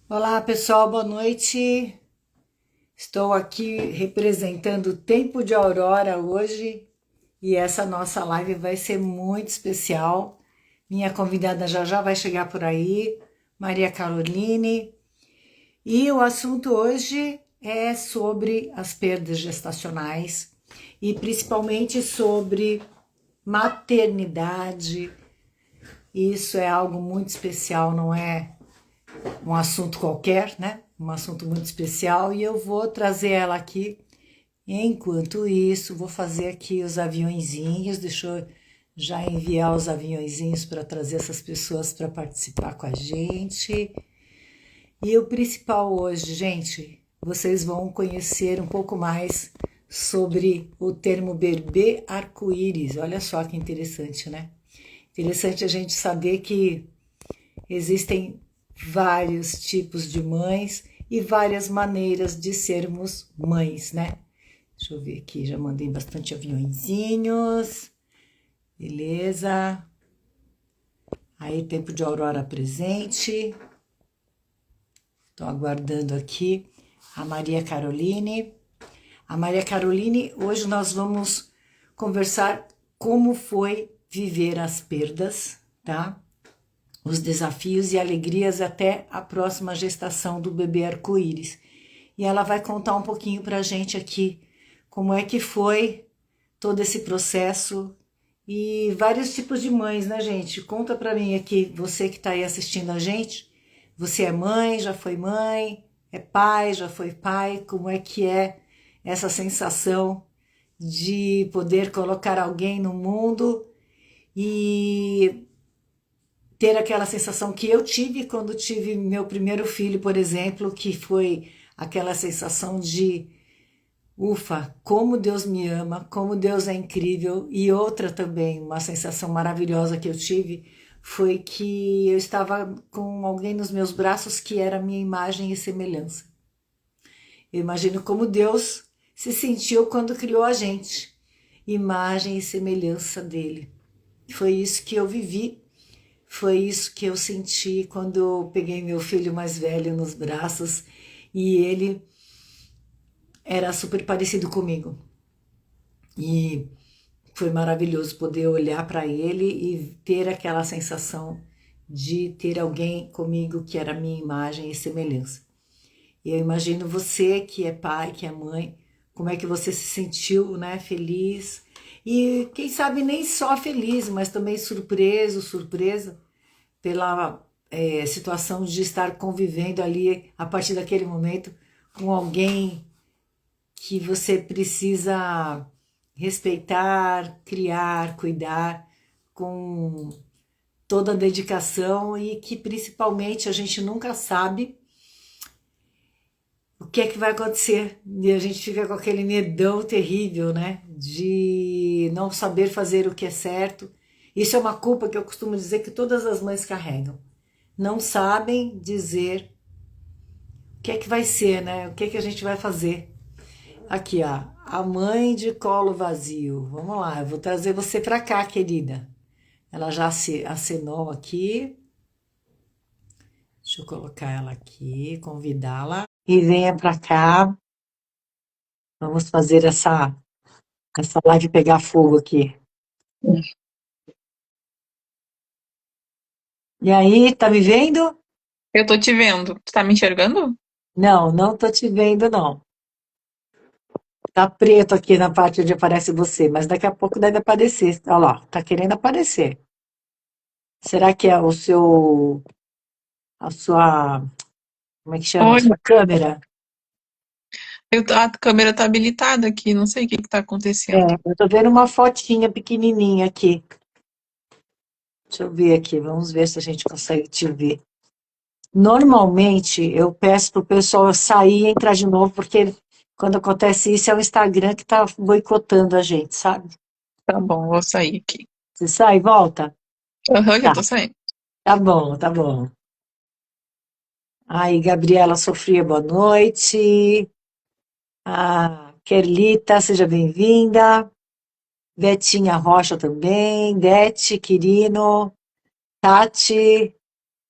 Olá pessoal, boa noite. Estou aqui representando o Tempo de Aurora hoje e essa nossa live vai ser muito especial. Minha convidada já já vai chegar por aí, Maria Caroline. E o assunto hoje é sobre as perdas gestacionais e principalmente sobre maternidade. Isso é algo muito especial, não é um assunto qualquer, né? Um assunto muito especial e eu vou trazer ela aqui. Enquanto isso, vou fazer aqui os aviõezinhos. Deixa eu já enviar os aviõezinhos para trazer essas pessoas para participar com a gente. E o principal hoje, gente, vocês vão conhecer um pouco mais sobre o termo bebê arco-íris. Olha só que interessante, né? Interessante a gente saber que existem vários tipos de mães e várias maneiras de sermos mães, né? Deixa eu ver aqui, já mandei bastante aviõezinhos. Beleza. Aí, tempo de aurora presente. Estou aguardando aqui a Maria Caroline. A Maria Caroline, hoje nós vamos conversar como foi viver as perdas, tá? Os desafios e alegrias até a próxima gestação do bebê arco-íris. E ela vai contar um pouquinho para a gente aqui como é que foi todo esse processo e vários tipos de mães, né, gente? Conta para mim aqui, você que está aí assistindo a gente, você é mãe, já foi mãe, é pai, já foi pai, como é essa sensação de poder colocar alguém no mundo e ter aquela sensação que eu tive quando tive meu primeiro filho, por exemplo, que foi aquela sensação de ufa, como Deus me ama, como Deus é incrível. E outra também, uma sensação maravilhosa que eu tive foi que eu estava com alguém nos meus braços que era minha imagem e semelhança. Eu imagino como Deus se sentiu quando criou a gente, imagem e semelhança dele. Foi isso que eu vivi. Foi isso que eu senti quando eu peguei meu filho mais velho nos braços e ele era super parecido comigo. E foi maravilhoso poder olhar para ele e ter aquela sensação de ter alguém comigo que era minha imagem e semelhança. E eu imagino você que é pai, que é mãe, como é que você se sentiu, né, feliz e quem sabe nem só feliz, mas também surpreso, surpresa pela situação de estar convivendo ali a partir daquele momento com alguém que você precisa respeitar, criar, cuidar com toda a dedicação e que principalmente a gente nunca sabe o que é que vai acontecer e a gente fica com aquele medão terrível, né? De não saber fazer o que é certo. Isso é uma culpa que eu costumo dizer que todas as mães carregam. Não sabem dizer o que é que vai ser, né? O que é que a gente vai fazer. Aqui, ó, a mãe de colo vazio. Vamos lá, eu vou trazer você para cá, querida. Ela já se acenou aqui. Deixa eu colocar ela aqui, convidá-la. E venha para cá. Vamos fazer essa live pegar fogo aqui. E aí, tá me vendo? Eu tô te vendo. Tu tá me enxergando? Não, não tô te vendo, não. Tá preto aqui na parte onde aparece você, mas daqui a pouco deve aparecer. Olha lá, tá querendo aparecer. Será que é a sua, como é que chama? A Oi. sua câmera? A câmera tá habilitada aqui, não sei o que que tá É, acontecendo. eu tô vendo uma fotinha pequenininha aqui. Deixa eu ver aqui, vamos ver se a gente consegue te ver. Normalmente eu peço pro pessoal sair e entrar de novo, porque quando acontece isso é o Instagram que tá boicotando a gente, sabe? Tá bom, vou sair aqui. Você sai e volta? Aham, já Tá, tô saindo. tá bom, tá bom. Aí, Gabriela Sofria, boa noite. Ah, Kerlita, seja bem-vinda. Betinha Rocha também. Bete, Quirino, Tati,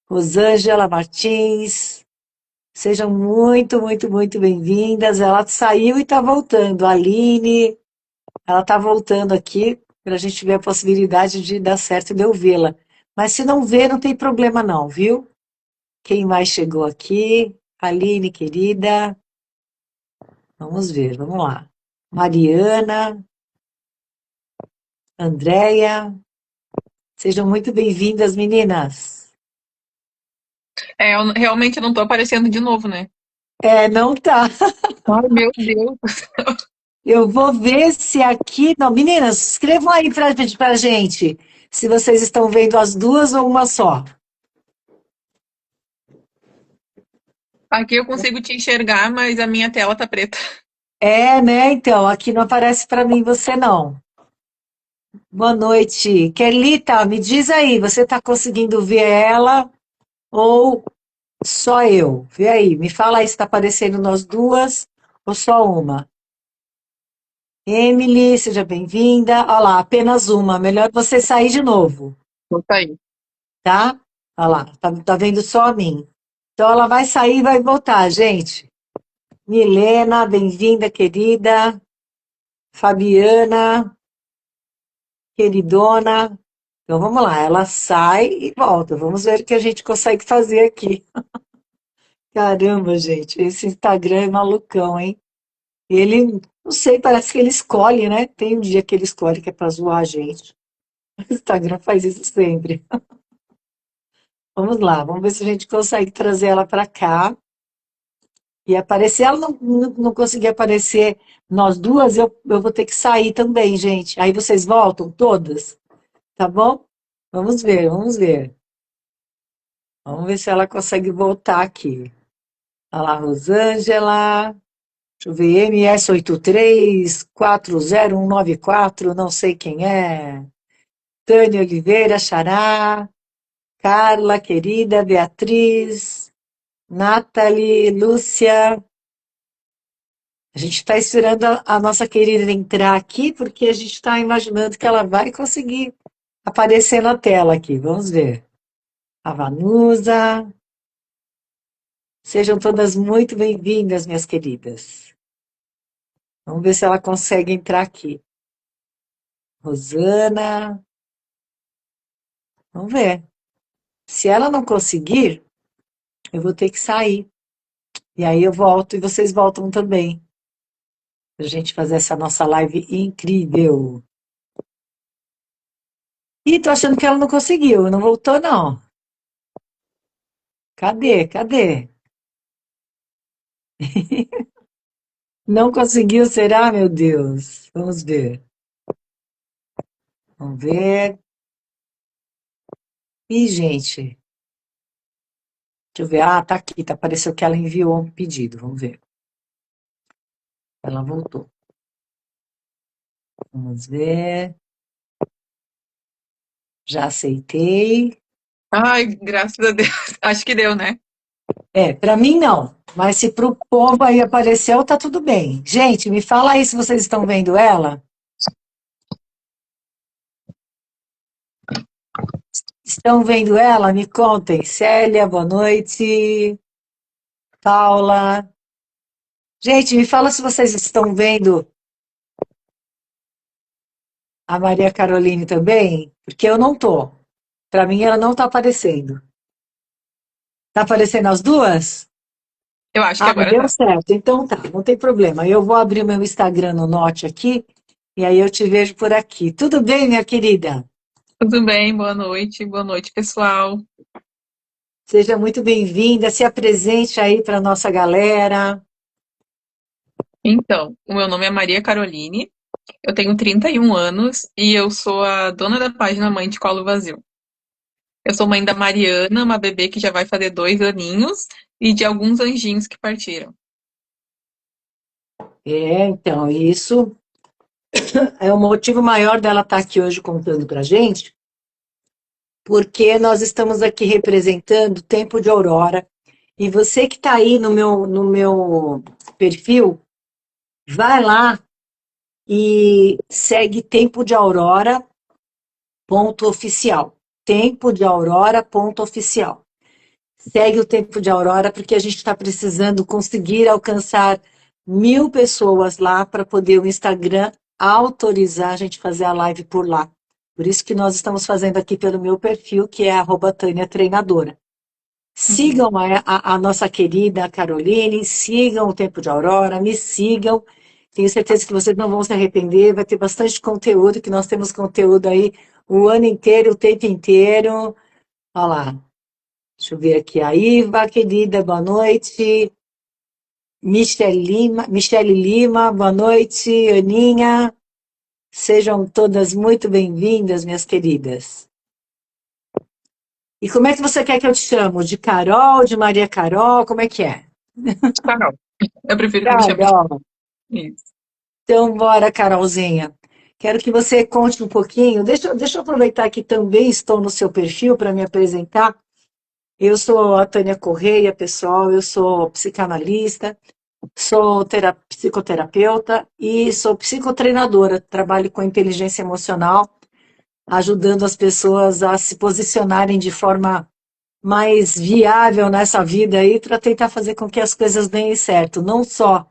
Rosângela Martins. Sejam muito, muito, muito bem-vindas. Ela saiu e está voltando. A Aline, ela está voltando aqui para a gente ver a possibilidade de dar certo e de eu vê-la. Mas se não ver, não tem problema não, viu? Quem mais chegou aqui? Aline, querida. Vamos ver, vamos lá. Mariana, Andréia, sejam muito bem-vindas, meninas. Eu realmente não tô aparecendo de novo, né? É, não tá. Ai, meu Deus. Eu vou ver se aqui. Não, meninas, escrevam aí pra gente se vocês estão vendo as duas ou uma só. Aqui eu consigo te enxergar, mas a minha tela tá preta. É, né? Então, aqui não aparece para mim você não. Boa noite. Kelita, me diz aí, você está conseguindo ver ela ou só eu? Vê aí, me fala aí se está aparecendo nós duas ou só uma. Emily, seja bem-vinda. Olha lá, apenas uma. Melhor você sair de novo, Vou sair. tá? Olha lá, tá vendo só a mim. Então ela vai sair e vai voltar, gente. Milena, bem-vinda, querida. Fabiana, queridona. Então vamos lá, ela sai e volta. Vamos ver o que a gente consegue fazer aqui. Caramba, gente, esse Instagram é malucão, hein? Ele, não sei, parece que ele escolhe, né? Tem um dia que ele escolhe que é pra zoar a gente. O Instagram faz isso sempre. Vamos lá, vamos ver se a gente consegue trazer ela para cá e aparecer. Ela não conseguir aparecer nós duas, eu vou ter que sair também, gente. Aí vocês voltam todas, tá bom? Vamos ver, vamos ver. Vamos ver se ela consegue voltar aqui. Olha lá, Rosângela. Deixa eu ver, MS83409194, não sei quem é. Tânia Oliveira, Xará. Carla, querida, Beatriz. Nathalie, Lúcia. A gente está esperando a nossa querida entrar aqui, porque a gente está imaginando que ela vai conseguir aparecer na tela aqui. Vamos ver. A Vanusa. Sejam todas muito bem-vindas, minhas queridas. Vamos ver se ela consegue entrar aqui. Rosana. Vamos ver. Se ela não conseguir, eu vou ter que sair. E aí eu volto e vocês voltam também. Pra gente fazer essa nossa live incrível. Ih, tô achando que ela não conseguiu. Não voltou, não. Cadê? Cadê? Não conseguiu, será, meu Deus? Vamos ver. Vamos ver. Ih, gente. Deixa eu ver. Ah, tá aqui. Tá, apareceu que ela enviou um pedido. Vamos ver. Ela voltou. Vamos ver. Já aceitei. Ai, graças a Deus. Acho que deu, né? É, para mim não. Mas se pro povo aí apareceu, tá tudo bem. Gente, me fala aí se vocês estão vendo ela. Estão vendo ela? Me contem. Célia, boa noite. Paula. Gente, me fala se vocês estão vendo a Maria Caroline também, porque eu não tô. Para mim, ela não tá aparecendo. Tá aparecendo as duas? Eu acho que Ah, agora deu tá. certo. Então tá, não tem problema. Eu vou abrir o meu Instagram no Note aqui e aí eu te vejo por aqui. Tudo bem, minha querida? Tudo bem, boa noite, pessoal. Seja muito bem-vinda. Se apresente aí para nossa galera. Então, o meu nome é Maria Caroline, eu tenho 31 anos e eu sou a dona da página Mãe de Colo Vazio. Eu sou mãe da Mariana, uma bebê que já vai fazer 2 aninhos, e de alguns anjinhos que partiram. É, então, isso é o motivo maior dela estar aqui hoje contando para gente, porque nós estamos aqui representando o tempo de Aurora. E você que está aí no meu perfil, vai lá e segue Tempo de Aurora ponto oficial. Tempo de Aurora ponto oficial. segue o Tempo de Aurora, porque a gente está precisando conseguir alcançar 1.000 pessoas lá para poder o Instagram autorizar a gente fazer a live por lá. Por isso que nós estamos fazendo aqui pelo meu perfil, que é @Tânia Treinadora. Uhum. Sigam a nossa querida Caroline, sigam o Tempo de Aurora, me sigam. Tenho certeza que vocês não vão se arrepender, vai ter bastante conteúdo, que nós temos conteúdo aí o ano inteiro, o tempo inteiro. Olha lá, deixa eu ver aqui. A Iva, querida, boa noite. Michele Lima, boa noite. Aninha, sejam todas muito bem-vindas, minhas queridas. E como é que você quer que eu te chamo? De Carol, de Maria Carol? Como é que é? Carol. Eu prefiro que me chame de Carol. isso. Então, bora, Carolzinha. Quero que você conte um pouquinho. Deixa eu aproveitar que também estou no seu perfil para me apresentar. Eu sou a Tânia Correia, pessoal. Eu sou psicanalista, sou psicoterapeuta e sou psicotreinadora. Trabalho com inteligência emocional, ajudando as pessoas a se posicionarem de forma mais viável nessa vida aí para tentar fazer com que as coisas deem certo, não só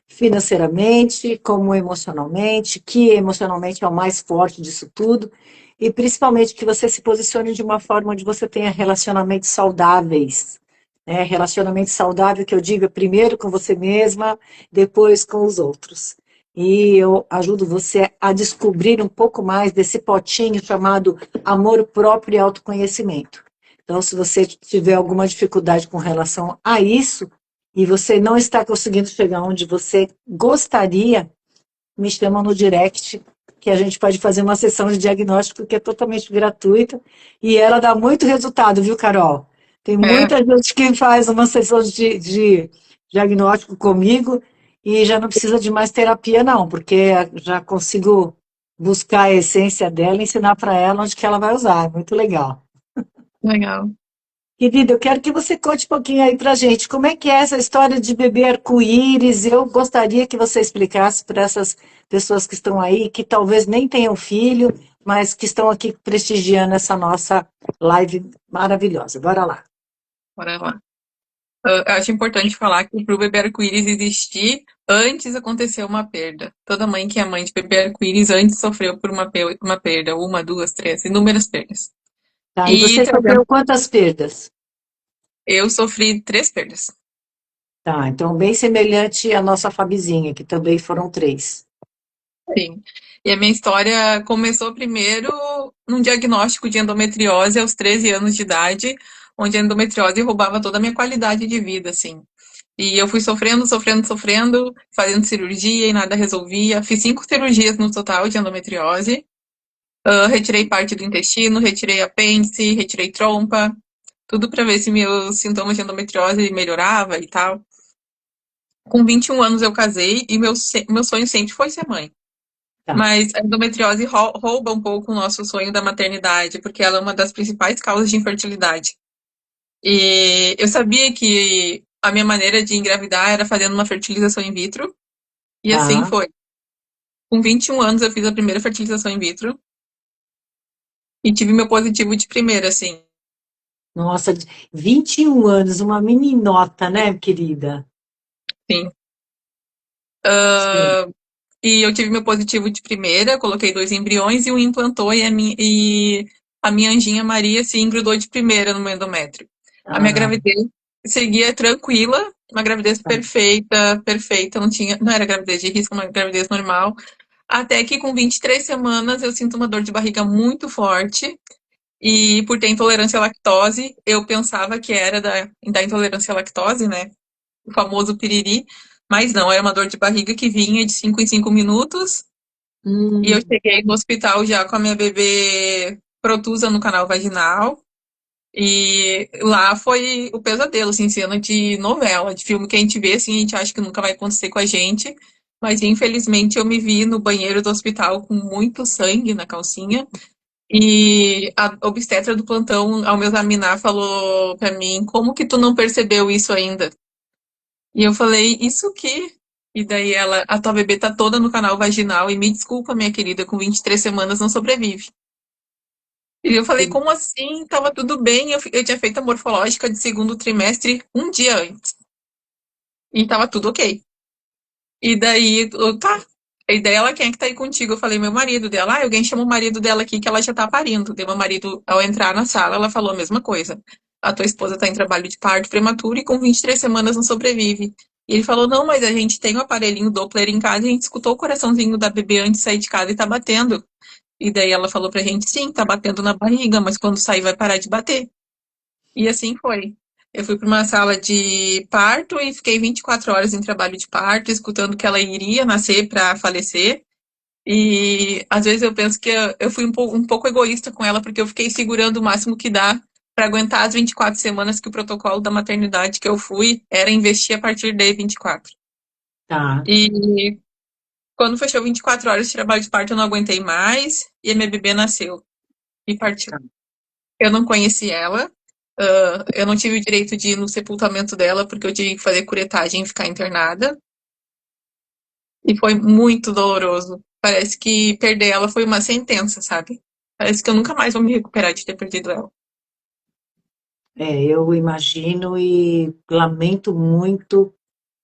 financeiramente, como emocionalmente, que emocionalmente é o mais forte disso tudo, e principalmente que você se posicione de uma forma onde você tenha relacionamentos saudáveis. Né? Relacionamento saudável que eu digo é primeiro com você mesma, depois com os outros. E eu ajudo você a descobrir um pouco mais desse potinho chamado amor próprio e autoconhecimento. Então, se você tiver alguma dificuldade com relação a isso, e você não está conseguindo chegar onde você gostaria, me chama no direct, que a gente pode fazer uma sessão de diagnóstico que é totalmente gratuita, e ela dá muito resultado, viu, Carol? Tem É, muita gente que faz uma sessão de diagnóstico comigo e já não precisa de mais terapia, não, porque já consigo buscar a essência dela e ensinar para ela onde que ela vai usar. É muito legal. legal. Querida, eu quero que você conte um pouquinho aí pra gente como é que é essa história de bebê arco-íris. Eu gostaria que você explicasse para essas pessoas que estão aí, que talvez nem tenham filho, mas que estão aqui prestigiando essa nossa live maravilhosa. Bora lá. Bora lá. Eu acho importante falar que para o bebê arco-íris existir, antes aconteceu uma perda. Toda mãe que é mãe de bebê arco-íris antes sofreu por uma perda, uma, duas, três, inúmeras perdas. Tá, e E você sofreu quantas perdas? eu sofri três perdas. Tá, então bem semelhante à nossa Fabizinha, que também foram 3. Sim. E a minha história começou primeiro num diagnóstico de endometriose aos 13 anos de idade, onde a endometriose roubava toda a minha qualidade de vida, assim. E eu fui sofrendo, sofrendo, sofrendo, fazendo cirurgia e nada resolvia. Fiz 5 cirurgias no total de endometriose. Retirei parte do intestino, retirei apêndice, retirei trompa, tudo para ver se meus sintomas de endometriose melhorava e tal. Com 21 anos eu casei e meu sonho sempre foi ser mãe. Tá. Mas a endometriose rouba um pouco o nosso sonho da maternidade, porque ela é uma das principais causas de infertilidade. E eu sabia que a minha maneira de engravidar era fazendo uma fertilização in vitro, e assim Tá. foi. Com 21 anos eu fiz a primeira fertilização in vitro e tive meu positivo de primeira, assim. Nossa, 21 anos, uma meninota, né, querida? Sim. Sim. E eu tive meu positivo de primeira, coloquei 2 embriões e um implantou, e a minha anjinha Maria se engrudou de primeira no meu endométrio. A minha Ah, gravidez seguia tranquila, uma gravidez tá. perfeita, perfeita, não era gravidez de risco, uma gravidez normal. Até que com 23 semanas eu sinto uma dor de barriga muito forte. E por ter intolerância à lactose, eu pensava que era da intolerância à lactose, né? O famoso piriri. Mas não, era uma dor de barriga que vinha de 5 em 5 minutos. E eu Hum, cheguei no hospital já com a minha bebê protusa no canal vaginal. E lá foi o pesadelo, assim, cena de novela, de filme que a gente vê, assim, a gente acha que nunca vai acontecer com a gente. Mas infelizmente eu me vi no banheiro do hospital com muito sangue na calcinha. E a obstetra do plantão, ao me examinar, falou pra mim: como que tu não percebeu isso ainda? E eu falei: isso que? E daí ela: a tua bebê tá toda no canal vaginal e me desculpa, minha querida, com 23 semanas não sobrevive. E eu falei, como assim? Tava tudo bem. Eu tinha feito a morfológica de segundo trimestre um dia antes. E tava tudo ok. E daí, tá. E daí ela, quem é que tá aí contigo? Eu falei, meu marido dela. Ah, alguém chama o marido dela aqui que ela já tá parindo. Daí meu marido, ao entrar na sala, ela falou a mesma coisa. A tua esposa tá em trabalho de parto prematuro e com 23 semanas não sobrevive. E ele falou, não, mas a gente tem o aparelhinho Doppler em casa, a gente escutou o coraçãozinho da bebê antes de sair de casa e tá batendo. E daí ela falou pra gente, sim, tá batendo na barriga, mas quando sair vai parar de bater. E assim foi. Eu fui para uma sala de parto e fiquei 24 horas em trabalho de parto, escutando que ela iria nascer para falecer. E às vezes eu penso que eu fui um pouco egoísta com ela, porque eu fiquei segurando o máximo que dá para aguentar as 24 semanas que o protocolo da maternidade que eu fui era investir a partir de 24. Tá. E quando fechou 24 horas de trabalho de parto, eu não aguentei mais e a minha bebê nasceu e partiu. Eu não conheci ela. Eu não tive o direito de ir no sepultamento dela, porque eu tive que fazer curetagem e ficar internada. E foi muito doloroso. Parece que perder ela foi uma sentença, sabe? Parece que eu nunca mais vou me recuperar de ter perdido ela. Eu imagino e lamento muito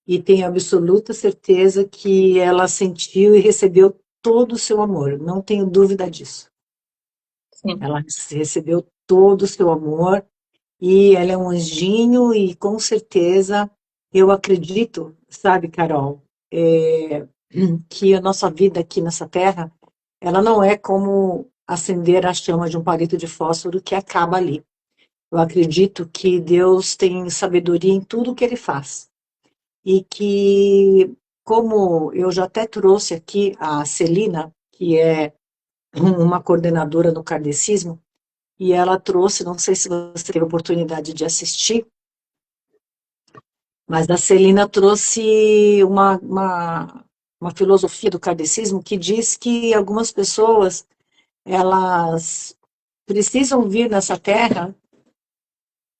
e tenho absoluta certeza que ela sentiu e recebeu todo o seu amor, não tenho dúvida disso. Sim, Ela recebeu todo o seu amor e ela é um anjinho e com certeza eu acredito, sabe, Carol, que a nossa vida aqui nessa terra, ela não é como acender a chama de um palito de fósforo que acaba ali. Eu acredito que Deus tem sabedoria em tudo que ele faz. E que, como eu já até trouxe aqui a Celina, que é uma coordenadora no kardecismo, e ela trouxe, não sei se você teve a oportunidade de assistir, mas a Celina trouxe uma filosofia do kardecismo que diz que algumas pessoas, elas precisam vir nessa terra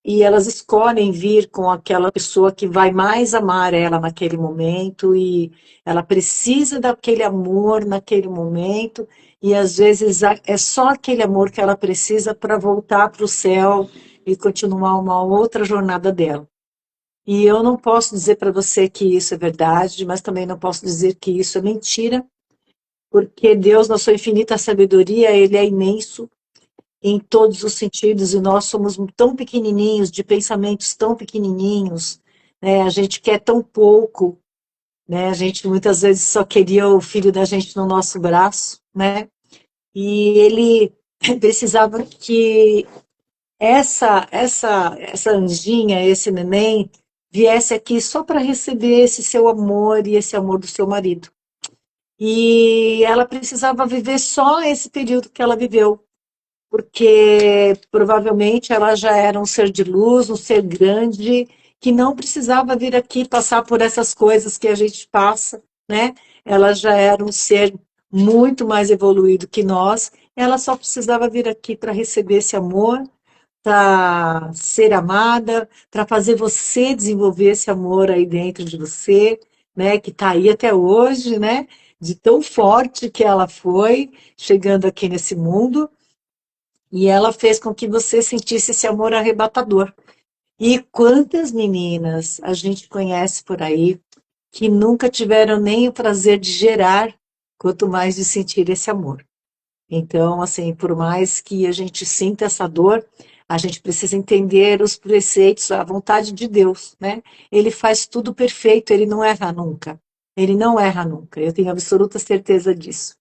e elas escolhem vir com aquela pessoa que vai mais amar ela naquele momento e ela precisa daquele amor naquele momento e às vezes é só aquele amor que ela precisa para voltar para o céu e continuar uma outra jornada dela. E eu não posso dizer para você que isso é verdade, mas também não posso dizer que isso é mentira, porque Deus, na sua infinita sabedoria, ele é imenso em todos os sentidos, e nós somos tão pequenininhos, de pensamentos tão pequenininhos, né? A gente quer tão pouco, né? A gente muitas vezes só queria o filho da gente no nosso braço, né? E ele precisava que essa anjinha, esse neném, viesse aqui só para receber esse seu amor e esse amor do seu marido. E ela precisava viver só esse período que ela viveu, porque provavelmente ela já era um ser de luz, um ser grande, que não precisava vir aqui passar por essas coisas que a gente passa, né? Ela já era um ser muito mais evoluído que nós, ela só precisava vir aqui para receber esse amor, para ser amada, para fazer você desenvolver esse amor aí dentro de você, né? Que está aí até hoje, né? De tão forte que ela foi chegando aqui nesse mundo. E ela fez com que você sentisse esse amor arrebatador. E quantas meninas a gente conhece por aí que nunca tiveram nem o prazer de gerar, quanto mais de sentir esse amor. Então, assim, por mais que a gente sinta essa dor, a gente precisa entender os preceitos, a vontade de Deus, né? Ele faz tudo perfeito, ele não erra nunca. Ele não erra nunca. Eu tenho absoluta certeza disso.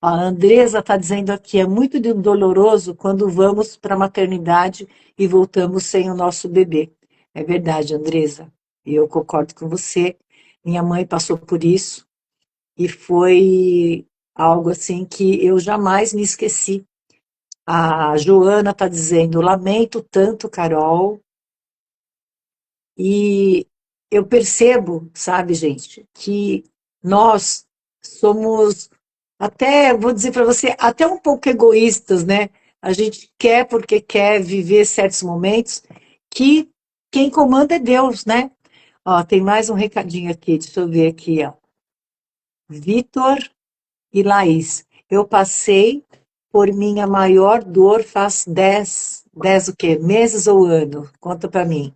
A Andresa está dizendo aqui, é muito doloroso quando vamos para a maternidade e voltamos sem o nosso bebê. É verdade, Andresa. Eu concordo com você. Minha mãe passou por isso e foi algo assim que eu jamais me esqueci. A Joana está dizendo, lamento tanto, Carol, e eu percebo, sabe, gente, que nós somos até, vou dizer para você, até um pouco egoístas, né? A gente quer porque quer viver certos momentos que quem comanda é Deus, né? Ó, tem mais um recadinho aqui, deixa eu ver aqui, ó. Vitor e Laís. Eu passei por minha maior dor faz 10 o quê? Meses ou ano? Conta para mim.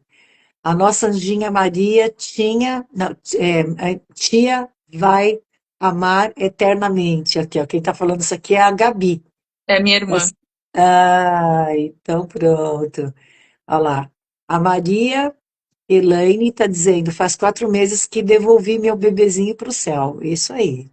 A nossa Anjinha Maria tinha, não, a tia vai amar eternamente. Aqui, ó, quem está falando isso aqui é a Gabi. É minha irmã. Mas- então pronto. Olha lá. A Maria Elaine está dizendo, faz 4 meses que devolvi meu bebezinho para o céu. Isso aí.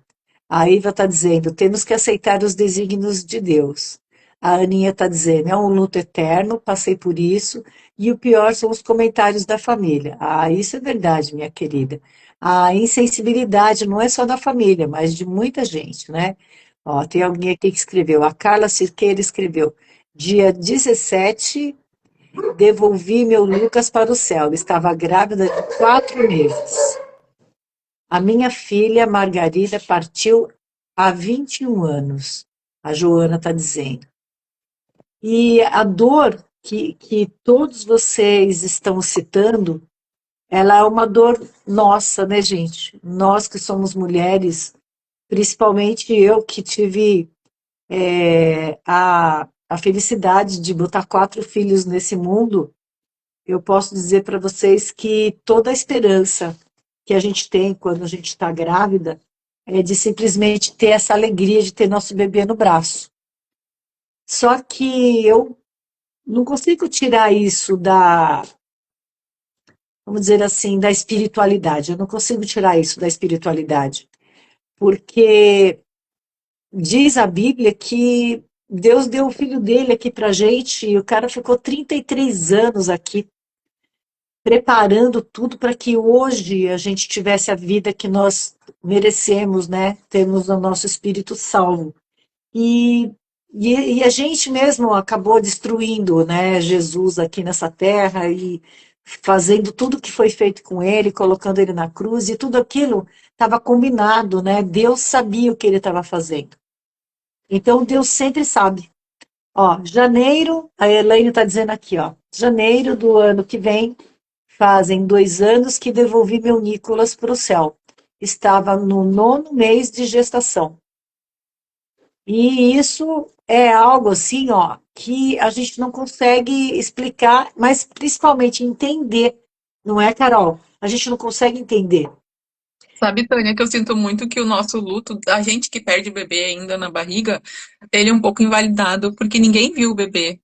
A Iva está dizendo, temos que aceitar os desígnios de Deus. A Aninha está dizendo, é um luto eterno, passei por isso, e o pior são os comentários da família. Ah, isso é verdade, minha querida. A insensibilidade não é só da família, mas de muita gente, né? Ó, tem alguém aqui que escreveu, a Carla Cirqueira escreveu, dia 17, devolvi meu Lucas para o céu. Estava grávida de 4 meses. A minha filha Margarida partiu há 21 anos, a Joana está dizendo. E a dor que todos vocês estão citando, ela é uma dor nossa, né, gente? Nós que somos mulheres, principalmente eu que tive a felicidade de botar 4 filhos nesse mundo, eu posso dizer para vocês que toda a esperança que a gente tem quando a gente está grávida é de simplesmente ter essa alegria de ter nosso bebê no braço. Só que eu não consigo tirar isso vamos dizer assim, da espiritualidade. Eu não consigo tirar isso da espiritualidade, porque diz a Bíblia que Deus deu o filho dele aqui pra gente e o cara ficou 33 anos aqui preparando tudo para que hoje a gente tivesse a vida que nós merecemos, né? Temos o nosso espírito salvo. E, e a gente mesmo acabou destruindo, né, Jesus aqui nessa terra e fazendo tudo que foi feito com ele, colocando ele na cruz, e tudo aquilo estava combinado, né? Deus sabia o que ele estava fazendo. Então Deus sempre sabe. Ó, janeiro, a Elaine está dizendo aqui, ó, janeiro do ano que vem, fazem 2 anos que devolvi meu Nicolas para o céu. Estava no 9º mês de gestação. E isso é algo assim, ó, que a gente não consegue explicar, mas principalmente entender, não é, Carol? A gente não consegue entender. Sabe, Tânia, que eu sinto muito que o nosso luto, a gente que perde o bebê ainda na barriga, ele é um pouco invalidado, porque ninguém viu o bebê.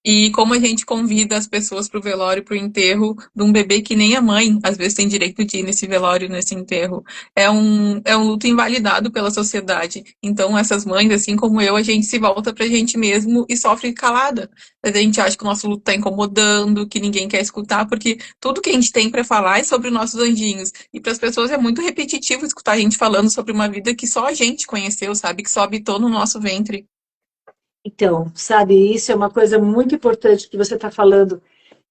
E como a gente convida as pessoas para o velório, para o enterro de um bebê que nem a mãe, às vezes tem direito de ir nesse velório, nesse enterro. É um luto invalidado pela sociedade. Então, essas mães, assim como eu, a gente se volta para a gente mesmo e sofre calada. A gente acha que o nosso luto está incomodando, que ninguém quer escutar, porque tudo que a gente tem para falar é sobre os nossos anjinhos. E para as pessoas é muito repetitivo escutar a gente falando sobre uma vida que só a gente conheceu, sabe? Que só habitou no nosso ventre. Então, sabe, isso é uma coisa muito importante que você está falando.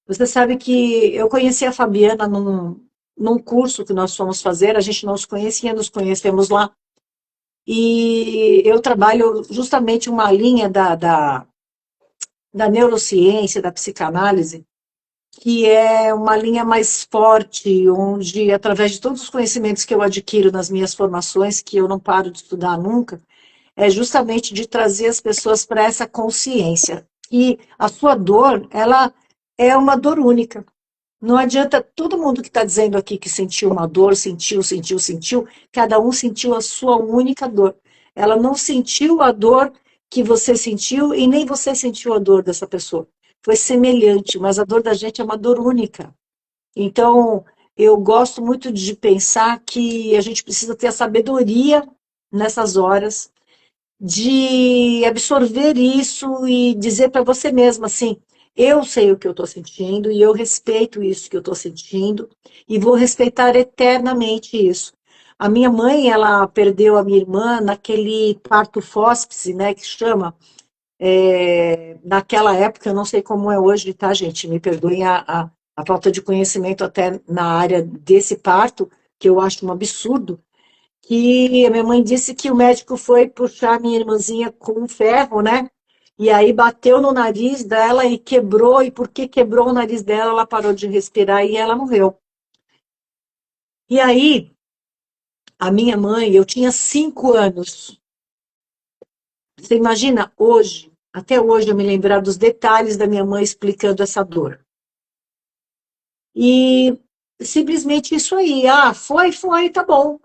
Você sabe que eu conheci a Fabiana num curso que nós fomos fazer, a gente não se conhecia, nos conhecemos lá. E eu trabalho justamente uma linha da neurociência, da psicanálise, que é uma linha mais forte, onde, através de todos os conhecimentos que eu adquiro nas minhas formações, que eu não paro de estudar nunca, é justamente de trazer as pessoas para essa consciência. E a sua dor, ela é uma dor única. Não adianta todo mundo que está dizendo aqui que sentiu uma dor, sentiu, cada um sentiu a sua única dor. Ela não sentiu a dor que você sentiu e nem você sentiu a dor dessa pessoa. Foi semelhante, mas a dor da gente é uma dor única. Então, eu gosto muito de pensar que a gente precisa ter a sabedoria nessas horas de absorver isso e dizer para você mesma assim: eu sei o que eu estou sentindo e eu respeito isso que eu estou sentindo e vou respeitar eternamente isso. A minha mãe, ela perdeu a minha irmã naquele parto fóspice, né, que chama. Naquela época, eu não sei como é hoje, tá, gente? Me perdoem a falta de conhecimento até na área desse parto, que eu acho um absurdo, que a minha mãe disse que o médico foi puxar minha irmãzinha com um ferro, né? E aí bateu no nariz dela e quebrou, e porque quebrou o nariz dela, ela parou de respirar e ela morreu. E aí, a minha mãe, eu tinha 5 anos, Você imagina hoje, até hoje eu me lembrar dos detalhes da minha mãe explicando essa dor. E simplesmente isso aí, foi, tá bom.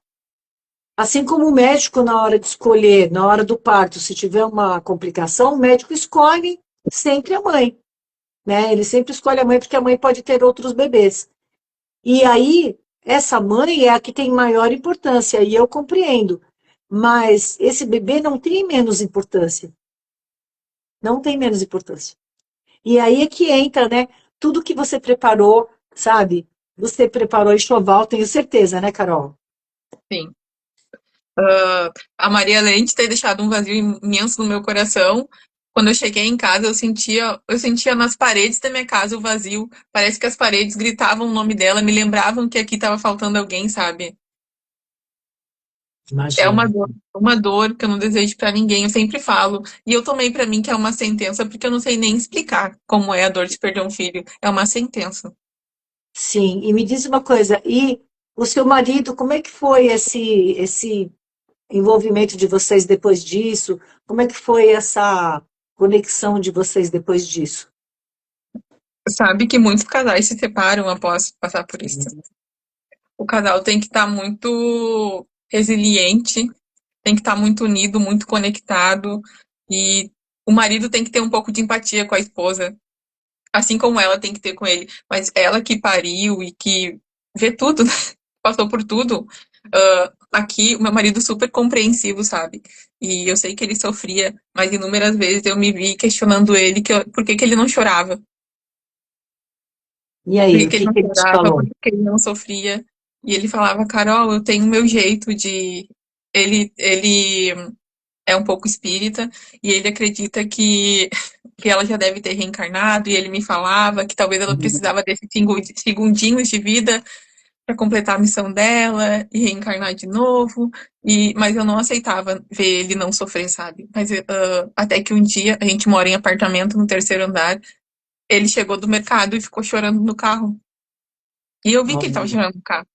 Assim como o médico, na hora de escolher, na hora do parto, se tiver uma complicação, o médico escolhe sempre a mãe, né? Ele sempre escolhe a mãe porque a mãe pode ter outros bebês. E aí, essa mãe é a que tem maior importância, e eu compreendo. Mas esse bebê não tem menos importância. Não tem menos importância. E aí é que entra, né? Tudo que você preparou, sabe? Você preparou enxoval, tenho certeza, né, Carol? Sim. A Maria Lente ter deixado um vazio imenso no meu coração. Quando eu cheguei em casa, eu sentia nas paredes da minha casa o vazio. Parece que as paredes gritavam o nome dela, me lembravam que aqui estava faltando alguém, sabe? É Imagino. uma dor que eu não desejo pra ninguém, eu sempre falo. E eu tomei pra mim que é uma sentença, porque eu não sei nem explicar como é a dor de perder um filho. É uma sentença. Sim, e me diz uma coisa, e o seu marido, como é que foi esse envolvimento de vocês depois disso? Como é que foi essa conexão de vocês depois disso? Sabe que muitos casais se separam após passar por isso. O casal tem que estar muito resiliente, tem que estar muito unido, muito conectado, e o marido tem que ter um pouco de empatia com a esposa, assim como ela tem que ter com ele. Mas ela que pariu e que vê tudo, né? Passou por tudo. Aqui, o meu marido super compreensivo, sabe? E eu sei que ele sofria, mas inúmeras vezes eu me vi questionando ele por que que ele não chorava. E Por aí, que o que ele que não que ele te chorava? Por falou? que que ele não sofria? E ele falava, Carol, eu tenho o meu jeito de. Ele é um pouco espírita e ele acredita que ela já deve ter reencarnado. E ele me falava que talvez ela precisava desses segundinhos de vida para completar a missão dela e reencarnar de novo. Mas eu não aceitava ver ele não sofrer, sabe? Mas até que um dia a gente mora em apartamento no terceiro andar. Ele chegou do mercado e ficou chorando no carro. E eu vi que ele tava Olha, chorando no carro.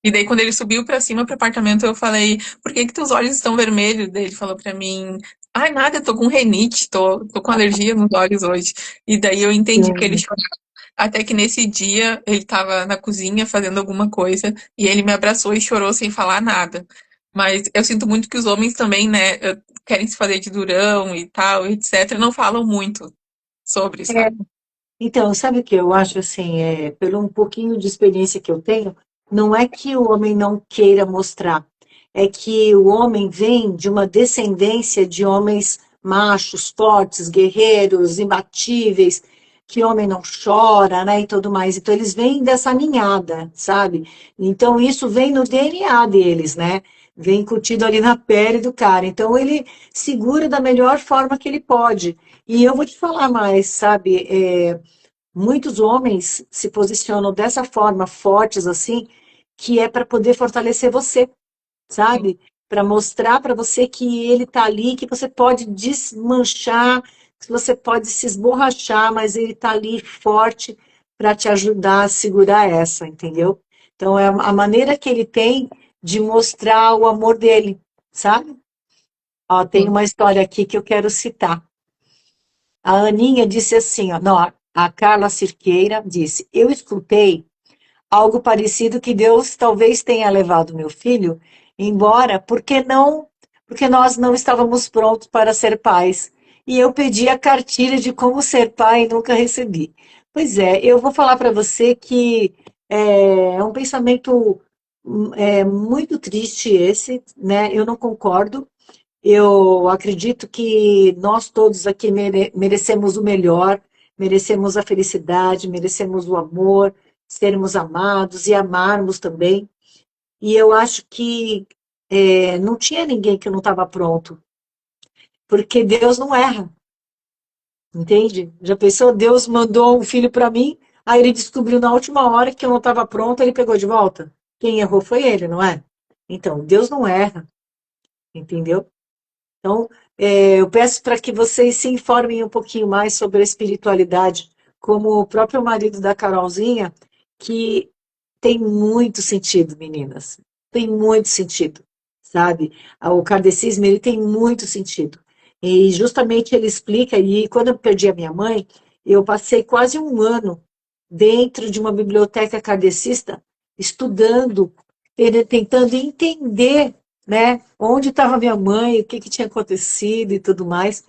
E daí, quando ele subiu pra cima pro apartamento, eu falei, por que que teus olhos estão vermelhos? Daí ele falou pra mim, ai, nada, eu tô com renite, tô com alergia nos olhos hoje. E daí eu entendi que ele sim. chorava. Até que nesse dia, ele tava na cozinha fazendo alguma coisa, e ele me abraçou e chorou sem falar nada. Mas eu sinto muito que os homens também, né, querem se fazer de durão e tal, etc., não falam muito sobre, É, sabe? então, sabe o que eu acho assim, pelo um pouquinho de experiência que eu tenho, não é que o homem não queira mostrar, é que o homem vem de uma descendência de homens machos, fortes, guerreiros, imbatíveis, que homem não chora, né, e tudo mais. Então, eles vêm dessa ninhada, sabe? Então, isso vem no DNA deles, né? Vem curtido ali na pele do cara. Então, ele segura da melhor forma que ele pode. E eu vou te falar mais, sabe? Muitos homens se posicionam dessa forma, fortes assim, que é para poder fortalecer você, Sim, sabe? Para mostrar para você que ele está ali, que você pode desmanchar, que você pode se esborrachar, mas ele está ali forte para te ajudar a segurar essa, entendeu? Então é a maneira que ele tem de mostrar o amor dele, sabe? Ó, tem sim. uma história aqui que eu quero citar. A Aninha disse assim, ó, não, a Carla Cirqueira disse, eu escutei algo parecido que Deus talvez tenha levado meu filho embora, porque nós não estávamos prontos para ser pais. E eu pedi a cartilha de como ser pai e nunca recebi. Pois é, eu vou falar para você que é um pensamento muito triste esse, né? Eu não concordo. Eu acredito que nós todos aqui merecemos o melhor, merecemos a felicidade, merecemos o amor, sermos amados e amarmos também. E eu acho que não tinha ninguém que não estava pronto, porque Deus não erra, entende? Já pensou? Deus mandou um filho para mim, aí ele descobriu na última hora que eu não estava pronto, ele pegou de volta. Quem errou foi ele, não é? Então, Deus não erra, entendeu? Então, eu peço para que vocês se informem um pouquinho mais sobre a espiritualidade, como o próprio marido da Carolzinha, que tem muito sentido, meninas. Tem muito sentido, sabe? O kardecismo, ele tem muito sentido. E justamente ele explica, e quando eu perdi a minha mãe, eu passei quase um ano dentro de uma biblioteca kardecista, estudando, tentando entender, né, onde estava minha mãe, o que, que tinha acontecido e tudo mais.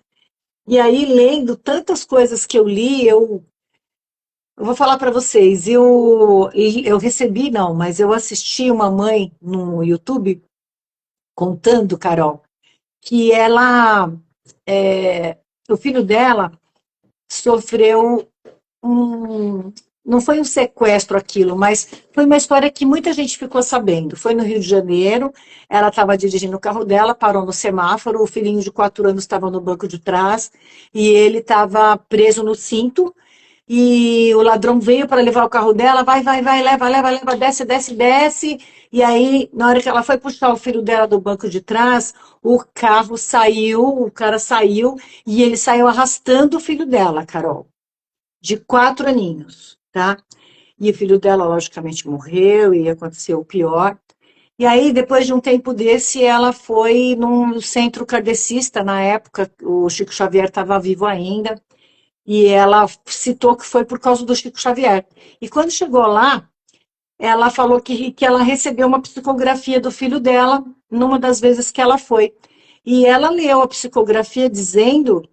E aí, lendo tantas coisas que eu li, eu vou falar para vocês, eu recebi, não, mas eu assisti uma mãe no YouTube contando, Carol, que o filho dela sofreu um, não foi um sequestro aquilo, mas foi uma história que muita gente ficou sabendo. Foi no Rio de Janeiro, ela estava dirigindo o carro dela, parou no semáforo, o filhinho de 4 anos estava no banco de trás e ele estava preso no cinto. E o ladrão veio para levar o carro dela, vai, vai, vai, leva, leva, leva, desce, desce, desce. E aí, na hora que ela foi puxar o filho dela do banco de trás, o carro saiu, o cara saiu e ele saiu arrastando o filho dela, Carol, de 4 aninhos, tá? E o filho dela, logicamente, morreu e aconteceu o pior. E aí, depois de um tempo desse, ela foi num centro kardecista, na época, o Chico Xavier estava vivo ainda, e ela citou que foi por causa do Chico Xavier. E quando chegou lá, ela falou que ela recebeu uma psicografia do filho dela numa das vezes que ela foi. E ela leu a psicografia dizendo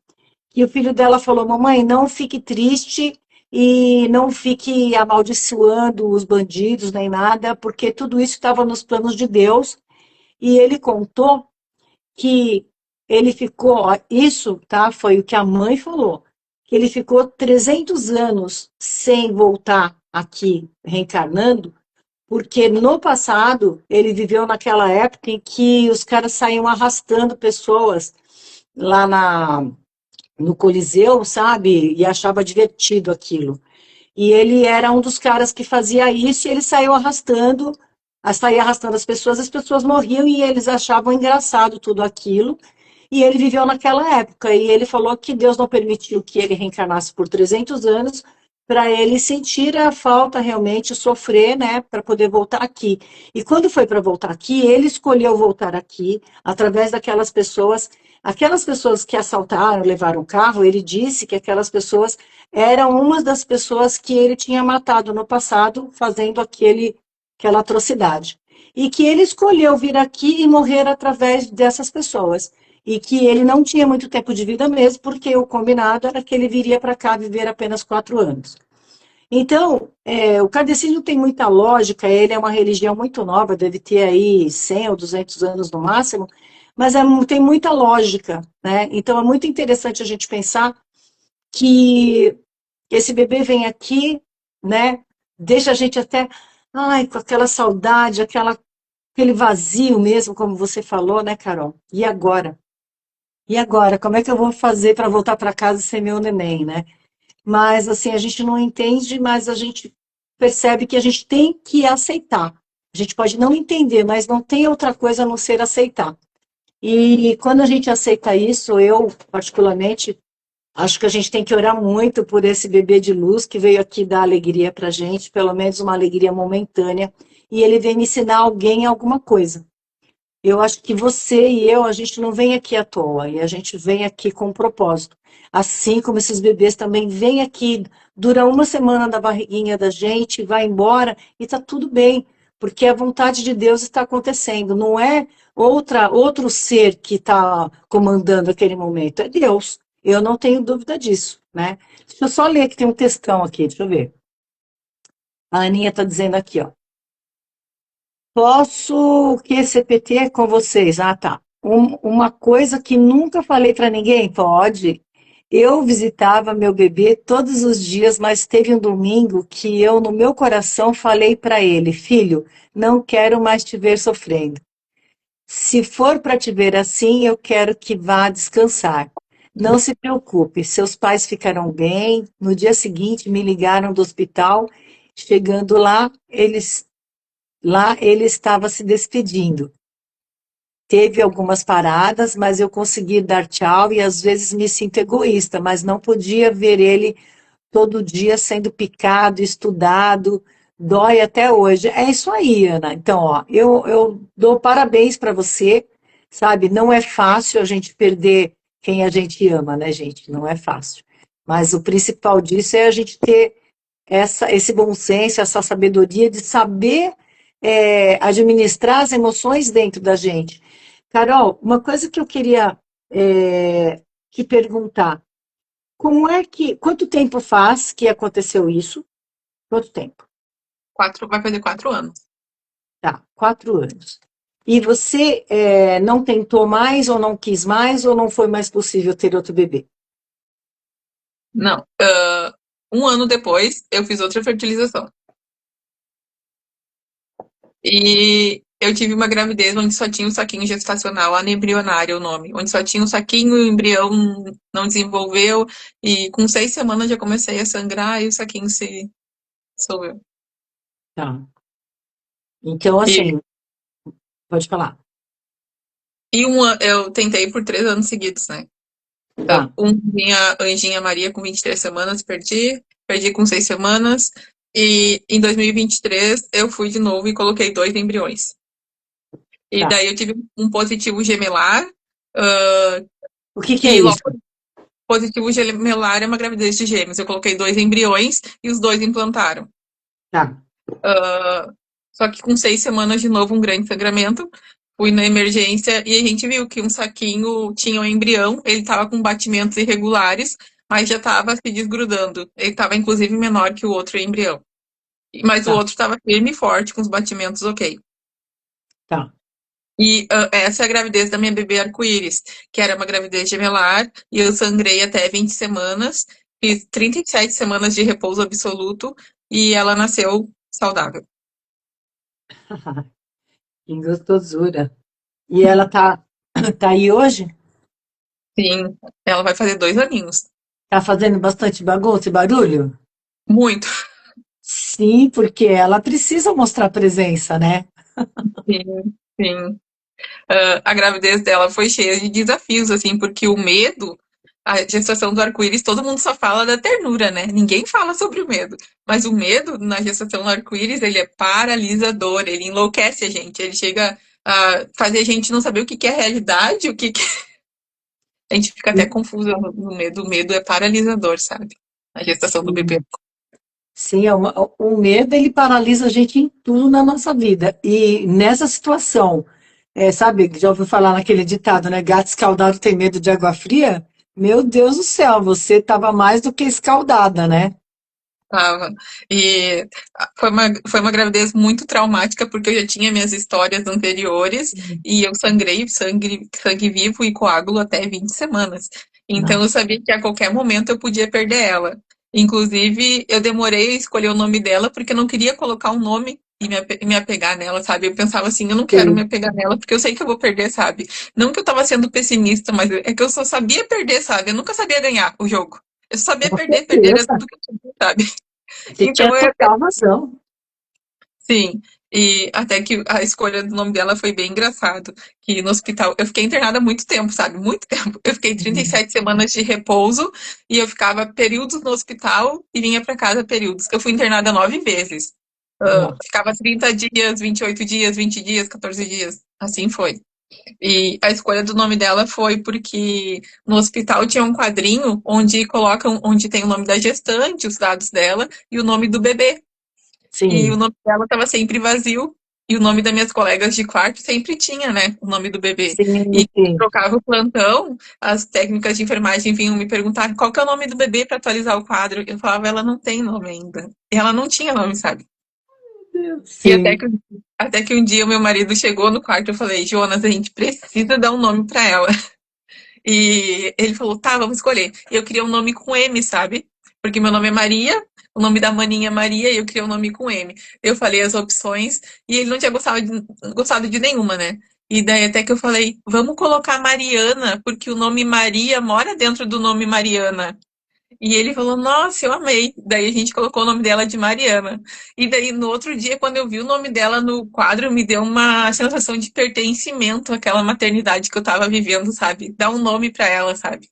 que o filho dela falou: Mamãe, não fique triste e não fique amaldiçoando os bandidos nem nada, porque tudo isso estava nos planos de Deus. E ele contou que ele ficou, ó, isso, tá, foi o que a mãe falou, que ele ficou 300 anos sem voltar aqui reencarnando, porque no passado ele viveu naquela época em que os caras saíam arrastando pessoas lá no Coliseu, sabe? E achava divertido aquilo. E ele era um dos caras que fazia isso e ele saiu arrastando, saía arrastando as pessoas morriam e eles achavam engraçado tudo aquilo. E ele viveu naquela época e ele falou que Deus não permitiu que ele reencarnasse por 300 anos para ele sentir a falta realmente, sofrer, né, para poder voltar aqui. E quando foi para voltar aqui, ele escolheu voltar aqui através aquelas pessoas que assaltaram, levaram o carro, ele disse que aquelas pessoas eram uma das pessoas que ele tinha matado no passado, fazendo aquela atrocidade. E que ele escolheu vir aqui e morrer através dessas pessoas. E que ele não tinha muito tempo de vida mesmo, porque o combinado era que ele viria para cá viver apenas 4 anos. Então, o kardecismo tem muita lógica, ele é uma religião muito nova, deve ter aí 100 ou 200 anos no máximo, mas tem muita lógica, né? Então, é muito interessante a gente pensar que esse bebê vem aqui, né? Deixa a gente até, ai, com aquela saudade, aquele vazio mesmo, como você falou, né, Carol? E agora? E agora? Como é que eu vou fazer para voltar para casa sem meu neném, né? Mas, assim, a gente não entende, mas a gente percebe que a gente tem que aceitar. A gente pode não entender, mas não tem outra coisa a não ser aceitar. E quando a gente aceita isso, eu, particularmente, acho que a gente tem que orar muito por esse bebê de luz que veio aqui dar alegria para a gente, pelo menos uma alegria momentânea, e ele vem me ensinar alguém alguma coisa. Eu acho que você e eu, a gente não vem aqui à toa, e a gente vem aqui com um propósito. Assim como esses bebês também vêm aqui, dura uma semana da barriguinha da gente, vai embora e está tudo bem, porque a vontade de Deus está acontecendo. Não é outro ser que está comandando aquele momento, é Deus. Eu não tenho dúvida disso, né? Deixa eu só ler que tem um textão aqui, deixa eu ver. A Aninha está dizendo aqui, ó. Posso que CPT é com vocês? Ah, tá. Uma coisa que nunca falei para ninguém, pode. Eu visitava meu bebê todos os dias, mas teve um domingo que eu, no meu coração, falei para ele: Filho, não quero mais te ver sofrendo. Se for para te ver assim, eu quero que vá descansar. Não se preocupe, seus pais ficarão bem. No dia seguinte, me ligaram do hospital. Chegando lá ele estava se despedindo. Teve algumas paradas, mas eu consegui dar tchau e às vezes me sinto egoísta, mas não podia ver ele todo dia sendo picado, estudado, dói até hoje. É isso aí, Ana. Então, ó, eu dou parabéns para você, sabe? Não é fácil a gente perder. quem a gente ama, né, gente? Não é fácil. Mas o principal disso é a gente ter esse bom senso, essa sabedoria de saber administrar as emoções dentro da gente. Carol, uma coisa que eu queria te perguntar, quanto tempo faz que aconteceu isso? Quanto tempo? Vai fazer 4 anos. Tá, 4 anos. E você não tentou mais, ou não quis mais, ou não foi mais possível ter outro bebê? Não. 1 ano depois, eu fiz outra fertilização. E eu tive uma gravidez onde só tinha o saquinho gestacional, anembrionário é o nome, onde só tinha o saquinho, o embrião não desenvolveu, e com 6 semanas já comecei a sangrar e o saquinho se dissolveu. Tá. Então, E, assim, pode falar. eu tentei por 3 anos seguidos, né? Tá, Minha Anjinha Maria com 23 semanas, perdi com 6 semanas, e em 2023 eu fui de novo e coloquei 2 embriões. E tá. daí eu tive um positivo gemelar, ah, O que que é que logo isso? positivo gemelar é uma gravidez de gêmeos. Eu coloquei 2 embriões e os dois implantaram. Tá. Ah, só que com 6 semanas, de novo, um grande sangramento. Fui na emergência e a gente viu que um saquinho tinha um embrião, ele estava com batimentos irregulares, mas já estava se desgrudando. Ele estava, inclusive, menor que o outro embrião. Mas o Tá, outro estava firme e forte, com os batimentos ok. tá. E essa é a gravidez da minha bebê arco-íris, que era uma gravidez gemelar, e eu sangrei até 20 semanas, fiz 37 semanas de repouso absoluto, e ela nasceu saudável. Que gostosura. E ela tá aí hoje? Sim, ela vai fazer 2 aninhos. Tá fazendo bastante bagunça e barulho? Muito. Sim, porque ela precisa mostrar presença, né? Sim, sim. A gravidez dela foi cheia de desafios, assim, porque o medo, a gestação do arco-íris, todo mundo só fala da ternura, né? Ninguém fala sobre o medo. Mas o medo na gestação do arco-íris, ele é paralisador, ele enlouquece a gente, ele chega a fazer a gente não saber o que que é realidade, a gente fica até confusa no medo. O medo é paralisador, sabe? A gestação do bebê. Sim, sim, o medo ele paralisa a gente em tudo na nossa vida. E nessa situação, sabe, já ouviu falar naquele ditado, né? Gato escaldado tem medo de água fria? Meu Deus do céu, você estava mais do que escaldada, né? Tava. E foi uma gravidez muito traumática, porque eu já tinha minhas histórias anteriores e eu sangrei sangue vivo e coágulo até 20 semanas. Então eu Nossa, sabia que a qualquer momento eu podia perder ela. Inclusive, eu demorei a escolher o nome dela porque eu não queria colocar um nome e me apegar nela, sabe? Eu pensava assim, eu não quero me sim. apegar nela porque eu sei que eu vou perder, sabe? Não que eu tava sendo pessimista, mas é que eu só sabia perder, sabe? Eu nunca sabia ganhar o jogo. Eu só sabia Com perder, perder era certeza. tudo que eu tinha, sabe? Você tinha Então, total razão. sim, e até que a escolha do nome dela foi bem engraçado, que no hospital, eu fiquei internada há muito tempo, sabe? Muito tempo. Eu fiquei 37 semanas de repouso e eu ficava períodos no hospital e vinha para casa períodos. Eu fui internada 9 vezes. Nossa, Ficava 30 dias, 28 dias, 20 dias, 14 dias. Assim foi. E a escolha do nome dela foi porque no hospital tinha um quadrinho onde tem o nome da gestante, os dados dela e o nome do bebê. E o sim, nome dela estava sempre vazio. E o nome das minhas colegas de quarto sempre tinha, né? O nome do bebê. sim, E sim. trocava o plantão, as técnicas de enfermagem vinham me perguntar qual que é o nome do bebê para atualizar o quadro. Eu falava, ela não tem nome ainda. E ela não tinha nome, sabe? E Sim. até que um dia o meu marido chegou no quarto e eu falei, Jonas, a gente precisa dar um nome para ela. E ele falou, tá, vamos escolher. E eu queria um nome com M, sabe? Porque meu nome é Maria, o nome da maninha é Maria, e eu queria um nome com M. Eu falei as opções, e ele não tinha gostado de nenhuma, né? E daí até que eu falei, vamos colocar Mariana, porque o nome Maria mora dentro do nome Mariana. E ele falou, nossa, eu amei. Daí a gente colocou o nome dela de Mariana. E daí no outro dia, quando eu vi o nome dela no quadro, me deu uma sensação de pertencimento àquela maternidade que eu tava vivendo, sabe? Dar um nome pra ela, sabe?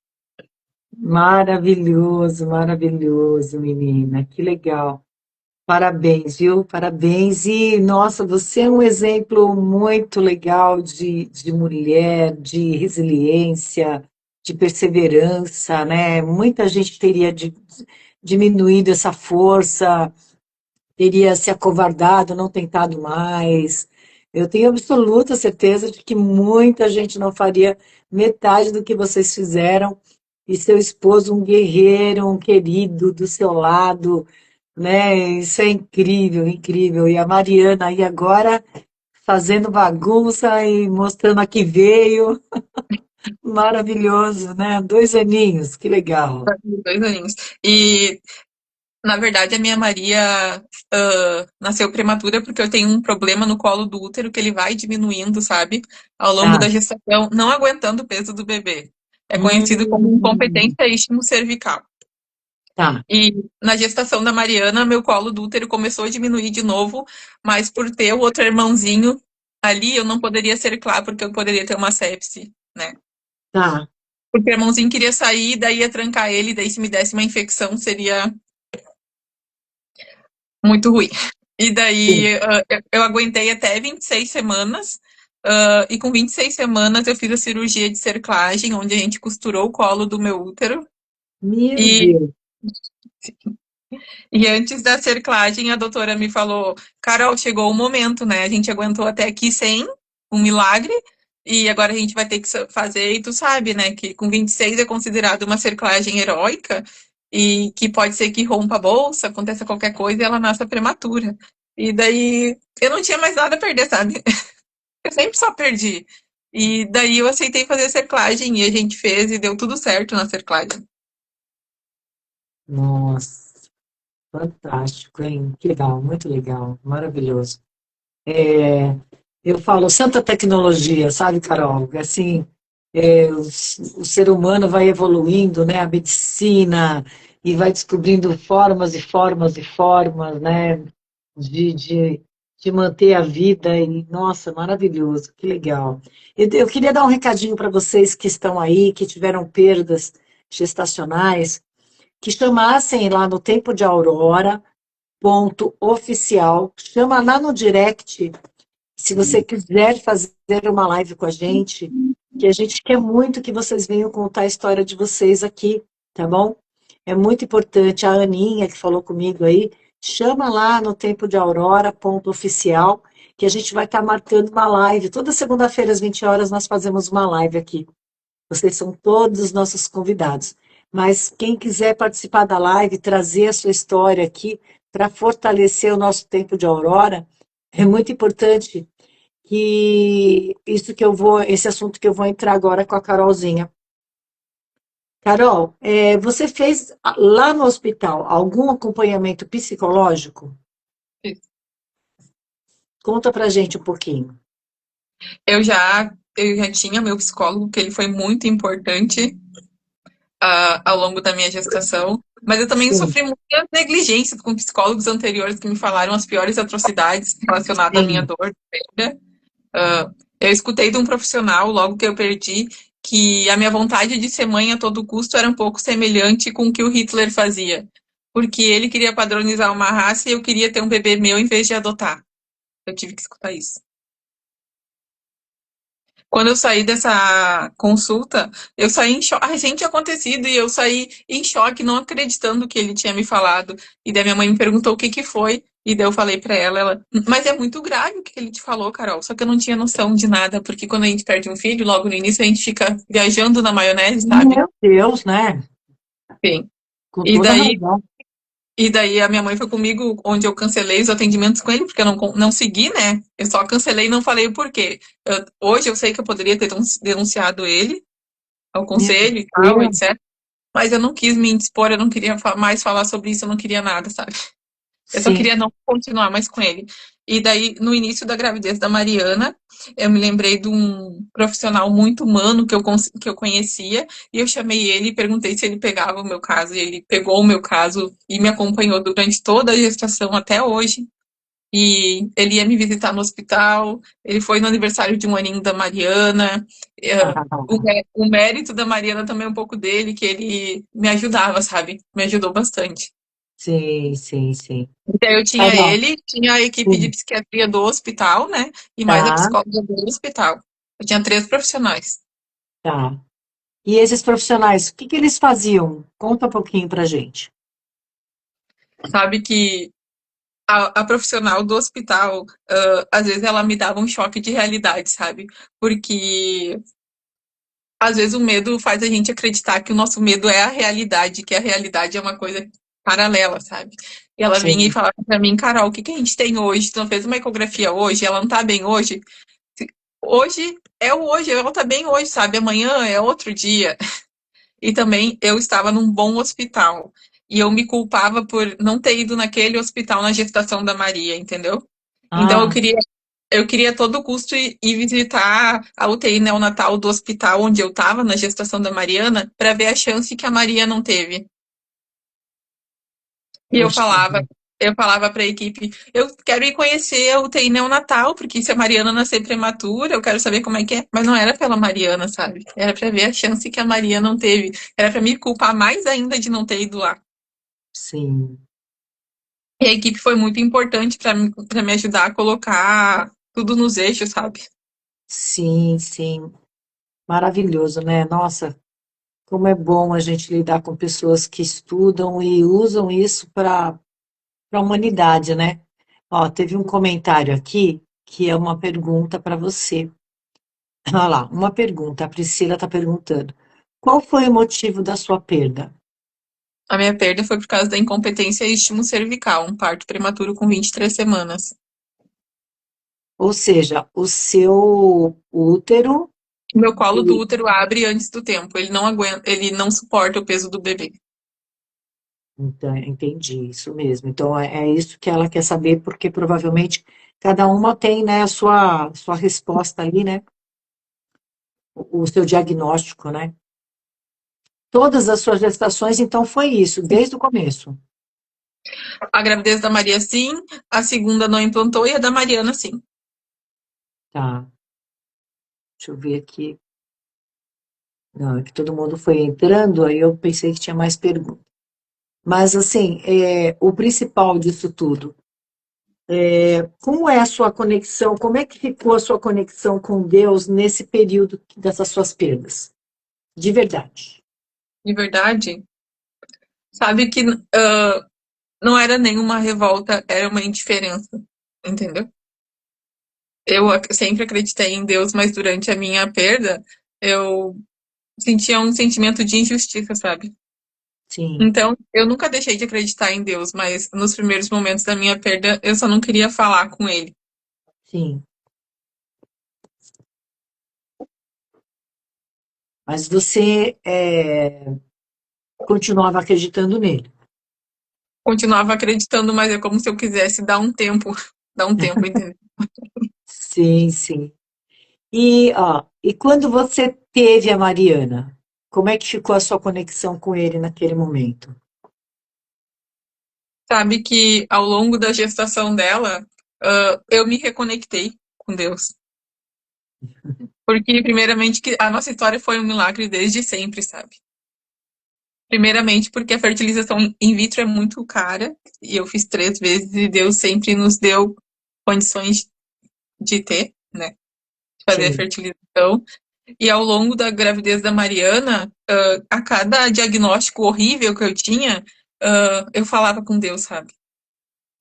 Maravilhoso, maravilhoso, menina. Que legal. Parabéns, viu? Parabéns. E, nossa, você é um exemplo muito legal de mulher, de resiliência, de perseverança, né? Muita gente teria diminuído essa força, teria se acovardado, não tentado mais. Eu tenho absoluta certeza de que muita gente não faria metade do que vocês fizeram. E seu esposo, um guerreiro, um querido do seu lado, né? Isso é incrível, incrível. E a Mariana aí agora fazendo bagunça e mostrando a que veio. Maravilhoso, né? 2 aninhos, que legal. 2 aninhos. E, na verdade, a minha Maria nasceu prematura porque eu tenho um problema no colo do útero que ele vai diminuindo, sabe? Ao longo Tá. da gestação, não aguentando o peso do bebê. É conhecido como Hum, incompetência istmo-cervical. tá, E na gestação da Mariana, meu colo do útero começou a diminuir de novo, mas por ter o outro irmãozinho ali, eu não poderia cerclar, porque eu poderia ter uma sepse, né? tá. Porque o irmãozinho queria sair, daí ia trancar ele, daí se me desse uma infecção seria muito ruim. E Sim. daí eu aguentei até 26 semanas, e com 26 semanas eu fiz a cirurgia de cerclagem, onde a gente costurou o colo do meu útero. Meu E Deus. E antes da cerclagem, a doutora me falou: Carol, chegou o momento, né? A gente aguentou até aqui sem um milagre, e agora a gente vai ter que fazer. E tu sabe, né, que com 26 é considerado uma cerclagem heróica, e que pode ser que rompa a bolsa, aconteça qualquer coisa e ela nasça prematura. E daí eu não tinha mais nada a perder, sabe? Eu sempre só perdi. E daí eu aceitei fazer a cerclagem, e a gente fez, e deu tudo certo na cerclagem. Nossa, fantástico, hein? Que legal, muito legal, maravilhoso. É, eu falo santa tecnologia, sabe, Carol? Assim, o ser humano vai evoluindo, né? A medicina e vai descobrindo formas e formas e formas, né? De, de, de manter a vida. E, nossa, maravilhoso, que legal. Eu queria dar um recadinho para vocês que estão aí, que tiveram perdas gestacionais, que chamassem lá no Tempo de Aurora, ponto oficial, chama lá no direct se você quiser fazer uma live com a gente, que a gente quer muito que vocês venham contar a história de vocês aqui, tá bom? É muito importante. A Aninha, que falou comigo aí, chama lá no Tempo de Aurora, ponto oficial, que a gente vai estar marcando uma live. Toda segunda-feira, às 20 horas, nós fazemos uma live aqui. Vocês são todos os nossos convidados. Mas quem quiser participar da live, trazer a sua história aqui para fortalecer o nosso Tempo de Aurora, é muito importante que esse assunto que eu vou entrar agora com a Carolzinha. Carol, você fez lá no hospital algum acompanhamento psicológico? Conta pra gente um pouquinho. Eu já tinha meu psicólogo, que ele foi muito importante ao longo da minha gestação, mas eu também Sim, sofri muita negligência com psicólogos anteriores que me falaram as piores atrocidades relacionadas à minha sim. dor. Né? Eu escutei de um profissional, logo que eu perdi, que a minha vontade de ser mãe a todo custo era um pouco semelhante com o que o Hitler fazia, porque ele queria padronizar uma raça e eu queria ter um bebê meu em vez de adotar. Eu tive que escutar isso. Quando eu saí dessa consulta, eu saí em choque. Recente tinha acontecido e eu saí em choque, não acreditando que ele tinha me falado. E daí minha mãe me perguntou o que que foi. E daí eu falei pra ela, mas é muito grave o que ele te falou, Carol. Só que eu não tinha noção de nada, porque quando a gente perde um filho, logo no início a gente fica viajando na maionese, sabe? Meu Deus, né? Sim. Com E toda daí razão. E daí a minha mãe foi comigo, onde eu cancelei os atendimentos com ele, porque eu não segui, né? Eu só cancelei e não falei o porquê. Hoje eu sei que eu poderia ter denunciado ele ao Meu conselho e tal, Deus, etc. Mas eu não quis me indispor, eu não queria mais falar sobre isso, eu não queria nada, sabe? Eu só sim. queria não continuar mais com ele. E daí, no início da gravidez da Mariana, eu me lembrei de um profissional muito humano que eu conhecia, e eu chamei ele e perguntei se ele pegava o meu caso, e ele pegou o meu caso e me acompanhou durante toda a gestação até hoje. E ele ia me visitar no hospital, ele foi no aniversário de 1 aninho da Mariana. O mérito da Mariana também é um pouco dele, que ele me ajudava, sabe? Me ajudou bastante. Sim, sim, sim. Então, eu tinha Carol, ele, tinha a equipe de sim, psiquiatria do hospital, né? E mais a tá, psicóloga do hospital. Eu tinha 3 profissionais. tá. E esses profissionais, o que que eles faziam? Conta um pouquinho pra gente. Sabe que a profissional do hospital, às vezes ela me dava um choque de realidade, sabe? Porque às vezes o medo faz a gente acreditar que o nosso medo é a realidade, que a realidade é uma coisa paralela, sabe? E ela vinha e Sim, falava pra mim, Carol, o que que a gente tem hoje? Tu não fez uma ecografia hoje? Ela não tá bem hoje? Hoje é o hoje, ela tá bem hoje, sabe? Amanhã é outro dia. E também eu estava num bom hospital. E eu me culpava por não ter ido naquele hospital na gestação da Maria, entendeu? Então ah, eu queria a todo custo ir visitar a UTI neonatal do hospital onde eu estava na gestação da Mariana para ver a chance que a Maria não teve. E poxa, eu falava para a equipe, eu quero ir conhecer a UTI neonatal, porque se a Mariana nascer prematura, eu quero saber como é que é. Mas não era pela Mariana, sabe? Era para ver a chance que a Maria não teve. Era para me culpar mais ainda de não ter ido lá. sim, E a equipe foi muito importante para me ajudar a colocar tudo nos eixos, sabe? sim, sim. Maravilhoso, né? Nossa, como é bom a gente lidar com pessoas que estudam e usam isso para a humanidade, né? Ó, teve um comentário aqui que é uma pergunta para você. Olha lá, uma pergunta. A Priscila está perguntando: qual foi o motivo da sua perda? A minha perda foi por causa da incompetência e estímulo cervical, um parto prematuro com 23 semanas. Ou seja, o seu útero, O meu colo do ele, útero abre antes do tempo, ele não aguenta, ele não suporta o peso do bebê. então, entendi, isso mesmo. Então, é isso que ela quer saber, porque provavelmente cada uma tem, né, a sua resposta ali, né? O seu diagnóstico, né? Todas as suas gestações, então, foi isso, desde o começo. A gravidez da Maria, sim, a segunda não implantou e a da Mariana, sim. Tá, deixa eu ver aqui. Não, é que todo mundo foi entrando, aí eu pensei que tinha mais perguntas. Mas, assim, o principal disso tudo, como é a sua conexão, como é que ficou a sua conexão com Deus nesse período dessas suas perdas? De verdade. De verdade, sabe que não era nenhuma revolta, era uma indiferença, entendeu? Sempre acreditei em Deus, mas durante a minha perda, eu sentia um sentimento de injustiça, sabe? Sim, Então, eu nunca deixei de acreditar em Deus, mas nos primeiros momentos da minha perda, eu só não queria falar com ele. sim. Mas você continuava acreditando nele. Continuava acreditando, mas é como se eu quisesse dar um tempo, dar um tempo, entendeu? Sim, sim. E quando você teve a Mariana, como é que ficou a sua conexão com ele naquele momento? Sabe que ao longo da gestação dela, eu me reconectei com Deus. Porque, primeiramente, que a nossa história foi um milagre desde sempre, sabe? Primeiramente, porque a fertilização in vitro é muito cara, e eu fiz 3 vezes, e Deus sempre nos deu condições de ter, né? De fazer a Sim, fertilização. E ao longo da gravidez da Mariana, a cada diagnóstico horrível que eu tinha, eu falava com Deus, sabe?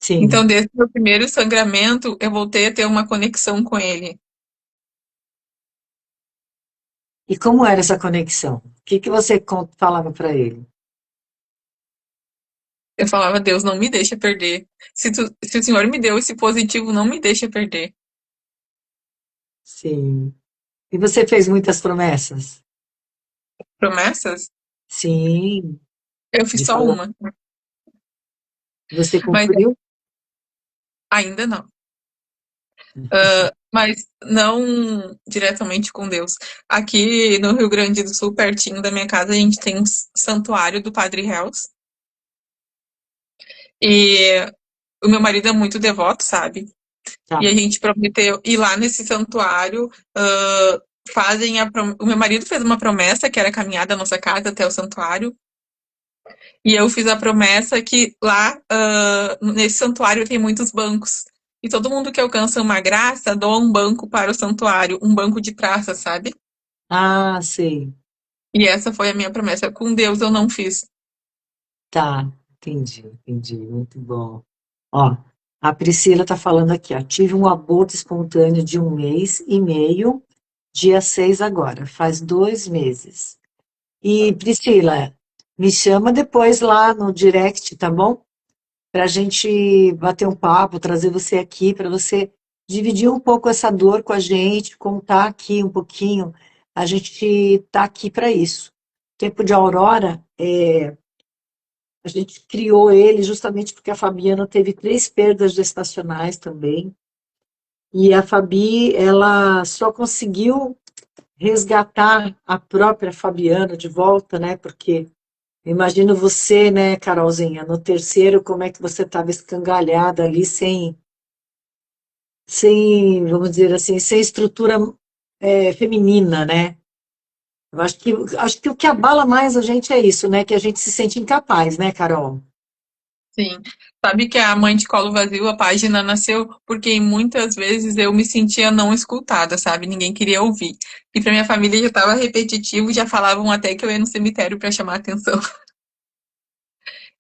sim. Então, desde o meu primeiro sangramento, eu voltei a ter uma conexão com Ele. E como era essa conexão? O que que você falava para ele? Eu falava, Deus, não me deixa perder. Se o Senhor me deu esse positivo, não me deixa perder. Sim. E você fez muitas promessas? Promessas? Sim, Eu fiz de só falar. uma, Você mas cumpriu? ainda não. Mas não diretamente com Deus. Aqui no Rio Grande do Sul, pertinho da minha casa, a gente tem um santuário do Padre Reus. E o meu marido é muito devoto, sabe? Tá. E a gente prometeu ir lá nesse santuário. O meu marido fez uma promessa que era caminhar da nossa casa até o santuário. E eu fiz a promessa que lá, nesse santuário, tem muitos bancos. E todo mundo que alcança uma graça doa um banco para o santuário, um banco de praça, sabe? Ah, sei. E essa foi a minha promessa. Com Deus eu não fiz. Tá, entendi, muito bom. Ó, a Priscila tá falando aqui, ó, tive um aborto espontâneo de 1 mês e meio, dia 6 agora, faz 2 meses. E Priscila, me chama depois lá no direct, tá bom? Pra gente bater um papo, trazer você aqui, para você dividir um pouco essa dor com a gente, contar aqui um pouquinho. A gente tá aqui para isso. Tempo de Aurora, a gente criou ele justamente porque a Fabiana teve 3 perdas gestacionais também. E a Fabi, ela só conseguiu resgatar a própria Fabiana de volta, né? Porque imagino você, né, Carolzinha, no terceiro, como é que você estava escangalhada ali, sem, vamos dizer assim, sem estrutura feminina, né? Eu acho que o que abala mais a gente é isso, né? Que a gente se sente incapaz, né, Carol? Sim. Sabe que a Mãe de Colo Vazio, a página nasceu porque muitas vezes eu me sentia não escutada, sabe? Ninguém queria ouvir. E para minha família já estava repetitivo, já falavam até que eu ia no cemitério para chamar atenção.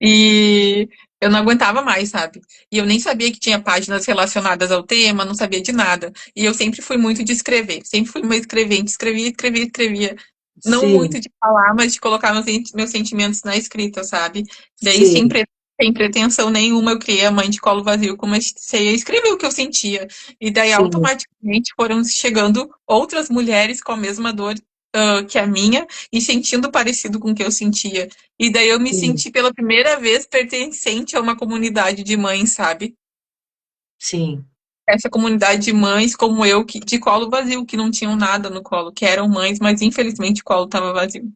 E eu não aguentava mais, sabe? E eu nem sabia que tinha páginas relacionadas ao tema, não sabia de nada. E eu sempre fui muito de escrever, sempre fui uma escrevente, escrevia. Não Sim, muito de falar, mas de colocar meus sentimentos na escrita, sabe? Daí, sim, sem pretensão nenhuma, eu criei a Mãe de Colo Vazio, comecei a escrever o que eu sentia. E daí, sim, automaticamente, foram chegando outras mulheres com a mesma dor, que a minha, e sentindo parecido com o que eu sentia. E daí eu me sim, senti pela primeira vez pertencente a uma comunidade de mães, sabe? sim. Essa comunidade de mães como eu, de colo vazio, que não tinham nada no colo, que eram mães, mas infelizmente o colo estava vazio.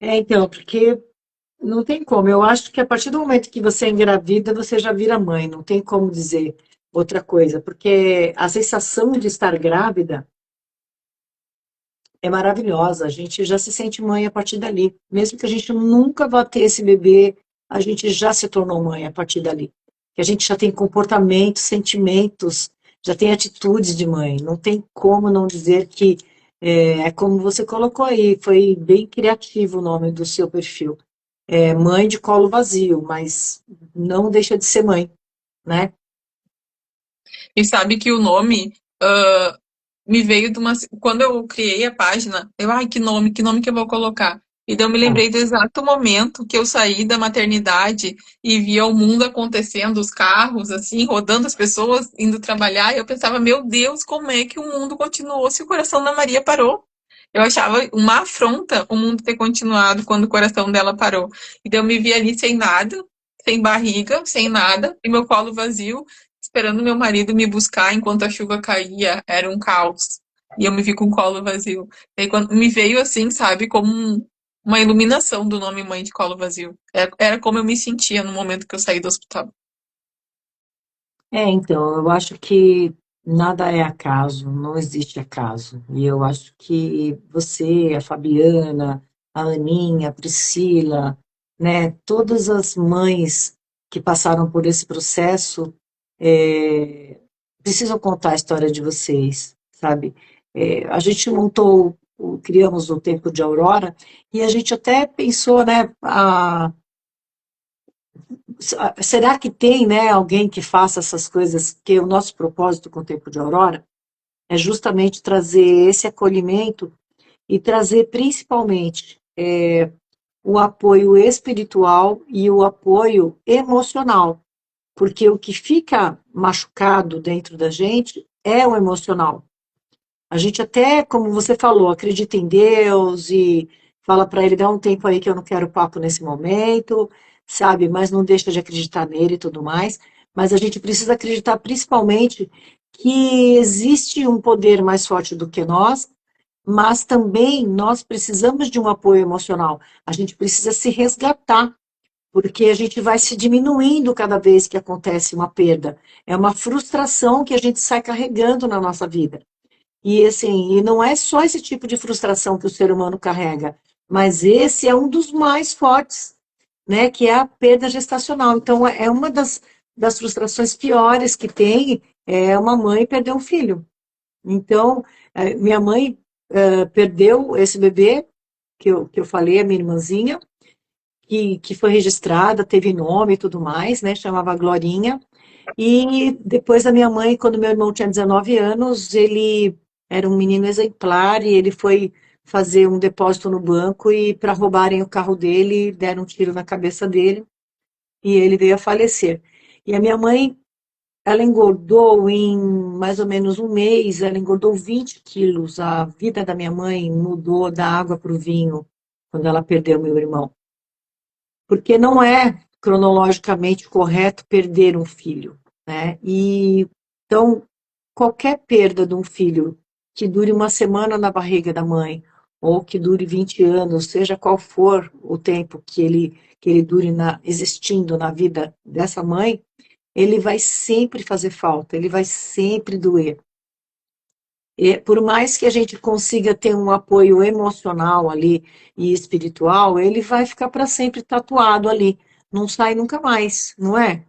Então, porque não tem como. Eu acho que a partir do momento que você é engravida, você já vira mãe. Não tem como dizer outra coisa, porque a sensação de estar grávida é maravilhosa. A gente já se sente mãe a partir dali. Mesmo que a gente nunca vá ter esse bebê, a gente já se tornou mãe a partir dali. Que a gente já tem comportamentos, sentimentos, já tem atitudes de mãe. Não tem como não dizer que é como você colocou aí, foi bem criativo o nome do seu perfil. É mãe de colo vazio, mas não deixa de ser mãe, né? E sabe que o nome ah, me veio de uma. Quando eu criei a página, ai, que nome que eu vou colocar? E daí eu me Ah, lembrei do exato momento que eu saí da maternidade e via o mundo acontecendo, os carros, assim, rodando as pessoas indo trabalhar, e eu pensava, meu Deus, como é que o mundo continuou se o coração da Maria parou? Eu achava uma afronta o mundo ter continuado quando o coração dela parou. E daí eu me vi ali sem nada, sem barriga, sem nada, e meu colo vazio, esperando meu marido me buscar enquanto a chuva caía, era um caos. E eu me vi com o colo vazio. Daí quando me veio assim, sabe, como uma iluminação do nome Mãe de Colo Vazio. Era como eu me sentia no momento que eu saí do hospital. então, eu acho que nada é acaso, não existe acaso. E eu acho que você, a Fabiana, a Aninha, a Priscila, né, todas as mães que passaram por esse processo, é, precisam contar a história de vocês, sabe? A gente montou, criamos o Tempo de Aurora, e a gente até pensou, né, será que tem, né, alguém que faça essas coisas? Que o nosso propósito com o Tempo de Aurora é justamente trazer esse acolhimento e trazer principalmente o apoio espiritual e o apoio emocional, porque o que fica machucado dentro da gente é o emocional. A gente até, como você falou, acredita em Deus e fala para ele, dá um tempo aí que eu não quero papo nesse momento, sabe? Mas não deixa de acreditar nele e tudo mais. Mas a gente precisa acreditar principalmente que existe um poder mais forte do que nós, mas também nós precisamos de um apoio emocional. A gente precisa se resgatar, porque a gente vai se diminuindo cada vez que acontece uma perda. É uma frustração que a gente sai carregando na nossa vida. E assim, e não é só esse tipo de frustração que o ser humano carrega, mas esse é um dos mais fortes, né, que é a perda gestacional. Então, é uma das frustrações piores que tem, é uma mãe perder um filho. Então, minha mãe perdeu esse bebê, que eu falei, a minha irmãzinha, que foi registrada, teve nome e tudo mais, né? Chamava Glorinha. E depois a minha mãe, quando meu irmão tinha 19 anos, ele era um menino exemplar e ele foi fazer um depósito no banco e para roubarem o carro dele, deram um tiro na cabeça dele e ele veio a falecer. E a minha mãe, ela engordou em mais ou menos um mês, ela engordou 20 quilos. A vida da minha mãe mudou da água para o vinho quando ela perdeu meu irmão. Porque não é cronologicamente correto perder um filho, né? E então qualquer perda de um filho que dure uma semana na barriga da mãe ou que dure 20 anos, seja qual for o tempo que ele dure existindo na vida dessa mãe, ele vai sempre fazer falta, ele vai sempre doer. E por mais que a gente consiga ter um apoio emocional ali e espiritual, ele vai ficar para sempre tatuado ali. Não sai nunca mais, não é?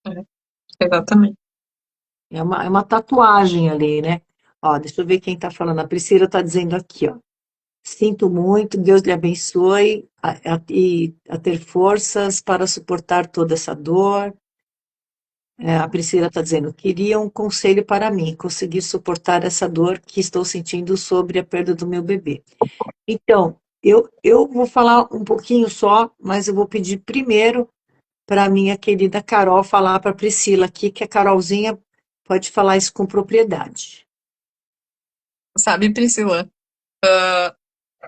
É, exatamente. É uma tatuagem ali, né? Ó, deixa eu ver quem está falando. A Priscila está dizendo aqui, ó. Sinto muito, Deus lhe abençoe a ter forças para suportar toda essa dor. A Priscila está dizendo, queria um conselho para mim, conseguir suportar essa dor que estou sentindo sobre a perda do meu bebê. Então, eu vou falar um pouquinho só, mas eu vou pedir primeiro para a minha querida Carol falar para a Priscila aqui, que a Carolzinha pode falar isso com propriedade. Sabe, Priscila,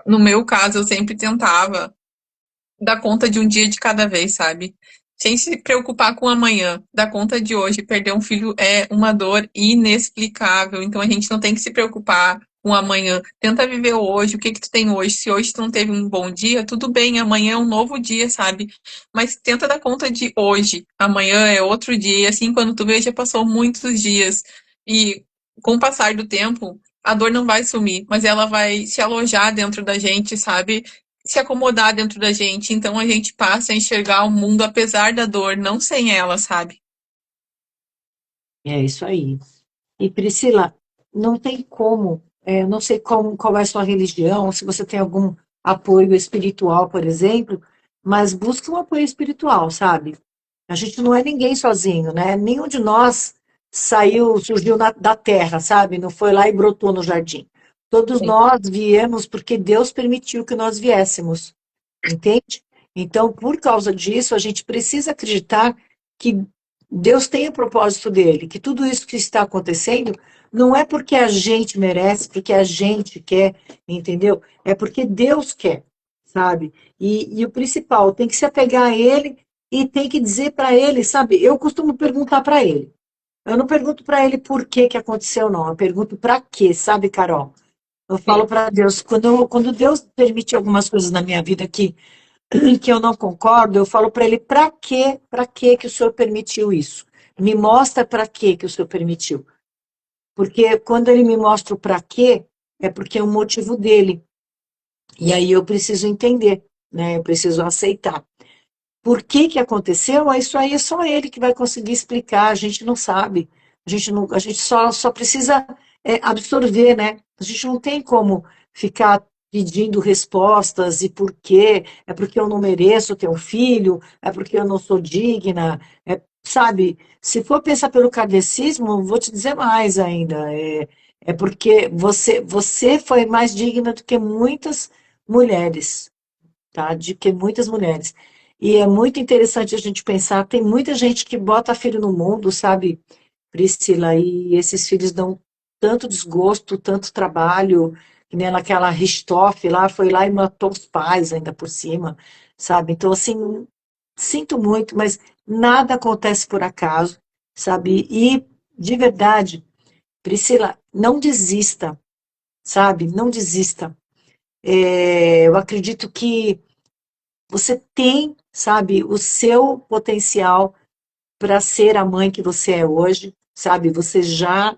no meu caso, eu sempre tentava dar conta de um dia de cada vez, sabe? Sem se preocupar com o amanhã. Dar conta de hoje. Perder um filho é uma dor inexplicável. Então a gente não tem que se preocupar com o amanhã. Tenta viver hoje. O que que tu tem hoje? Se hoje tu não teve um bom dia, tudo bem. Amanhã é um novo dia, sabe? Mas tenta dar conta de hoje. Amanhã é outro dia. E assim, quando tu vê, já passou muitos dias. E com o passar do tempo, a dor não vai sumir, mas ela vai se alojar dentro da gente, sabe? Se acomodar dentro da gente. Então a gente passa a enxergar o mundo apesar da dor, não sem ela, sabe? É isso aí. E Priscila, não tem como, eu não sei qual é a sua religião, se você tem algum apoio espiritual, por exemplo, mas busque um apoio espiritual, sabe? A gente não é ninguém sozinho, né? Nenhum de nós surgiu da terra, sabe? Não foi lá e brotou no jardim. Todos Sim. nós viemos porque Deus permitiu que nós viéssemos, entende? Então, por causa disso, a gente precisa acreditar que Deus tem o propósito dele, que tudo isso que está acontecendo não é porque a gente merece, porque a gente quer, entendeu? É porque Deus quer, sabe? E o principal, tem que se apegar a ele e tem que dizer para ele, sabe? Eu costumo perguntar para ele. Eu não pergunto para ele por que que aconteceu, não. Eu pergunto para quê, sabe, Carol? Eu falo Sim. para Deus, quando Deus permite algumas coisas na minha vida que eu não concordo, eu falo para ele, para que o senhor permitiu isso? Me mostra para que o senhor permitiu. Porque quando ele me mostra o para quê, é porque é o motivo dele. E aí eu preciso entender, né? Eu preciso aceitar. Por que que aconteceu? Isso aí é só ele que vai conseguir explicar, a gente não sabe. A gente só precisa absorver, né? A gente não tem como ficar pedindo respostas e por quê? É porque eu não mereço ter um filho? É porque eu não sou digna? Sabe? Se for pensar pelo kardecismo, vou te dizer mais ainda. É porque você foi mais digna do que muitas mulheres, tá? De que muitas mulheres. E é muito interessante a gente pensar, tem muita gente que bota filho no mundo, sabe, Priscila, e esses filhos dão tanto desgosto, tanto trabalho, que nem aquela Richthofen lá, foi lá e matou os pais ainda por cima, sabe? Então, assim, sinto muito, mas nada acontece por acaso, sabe? E, de verdade, Priscila, não desista, sabe? Não desista. Eu acredito que você tem, sabe, o seu potencial para ser a mãe que você é hoje, sabe? Você já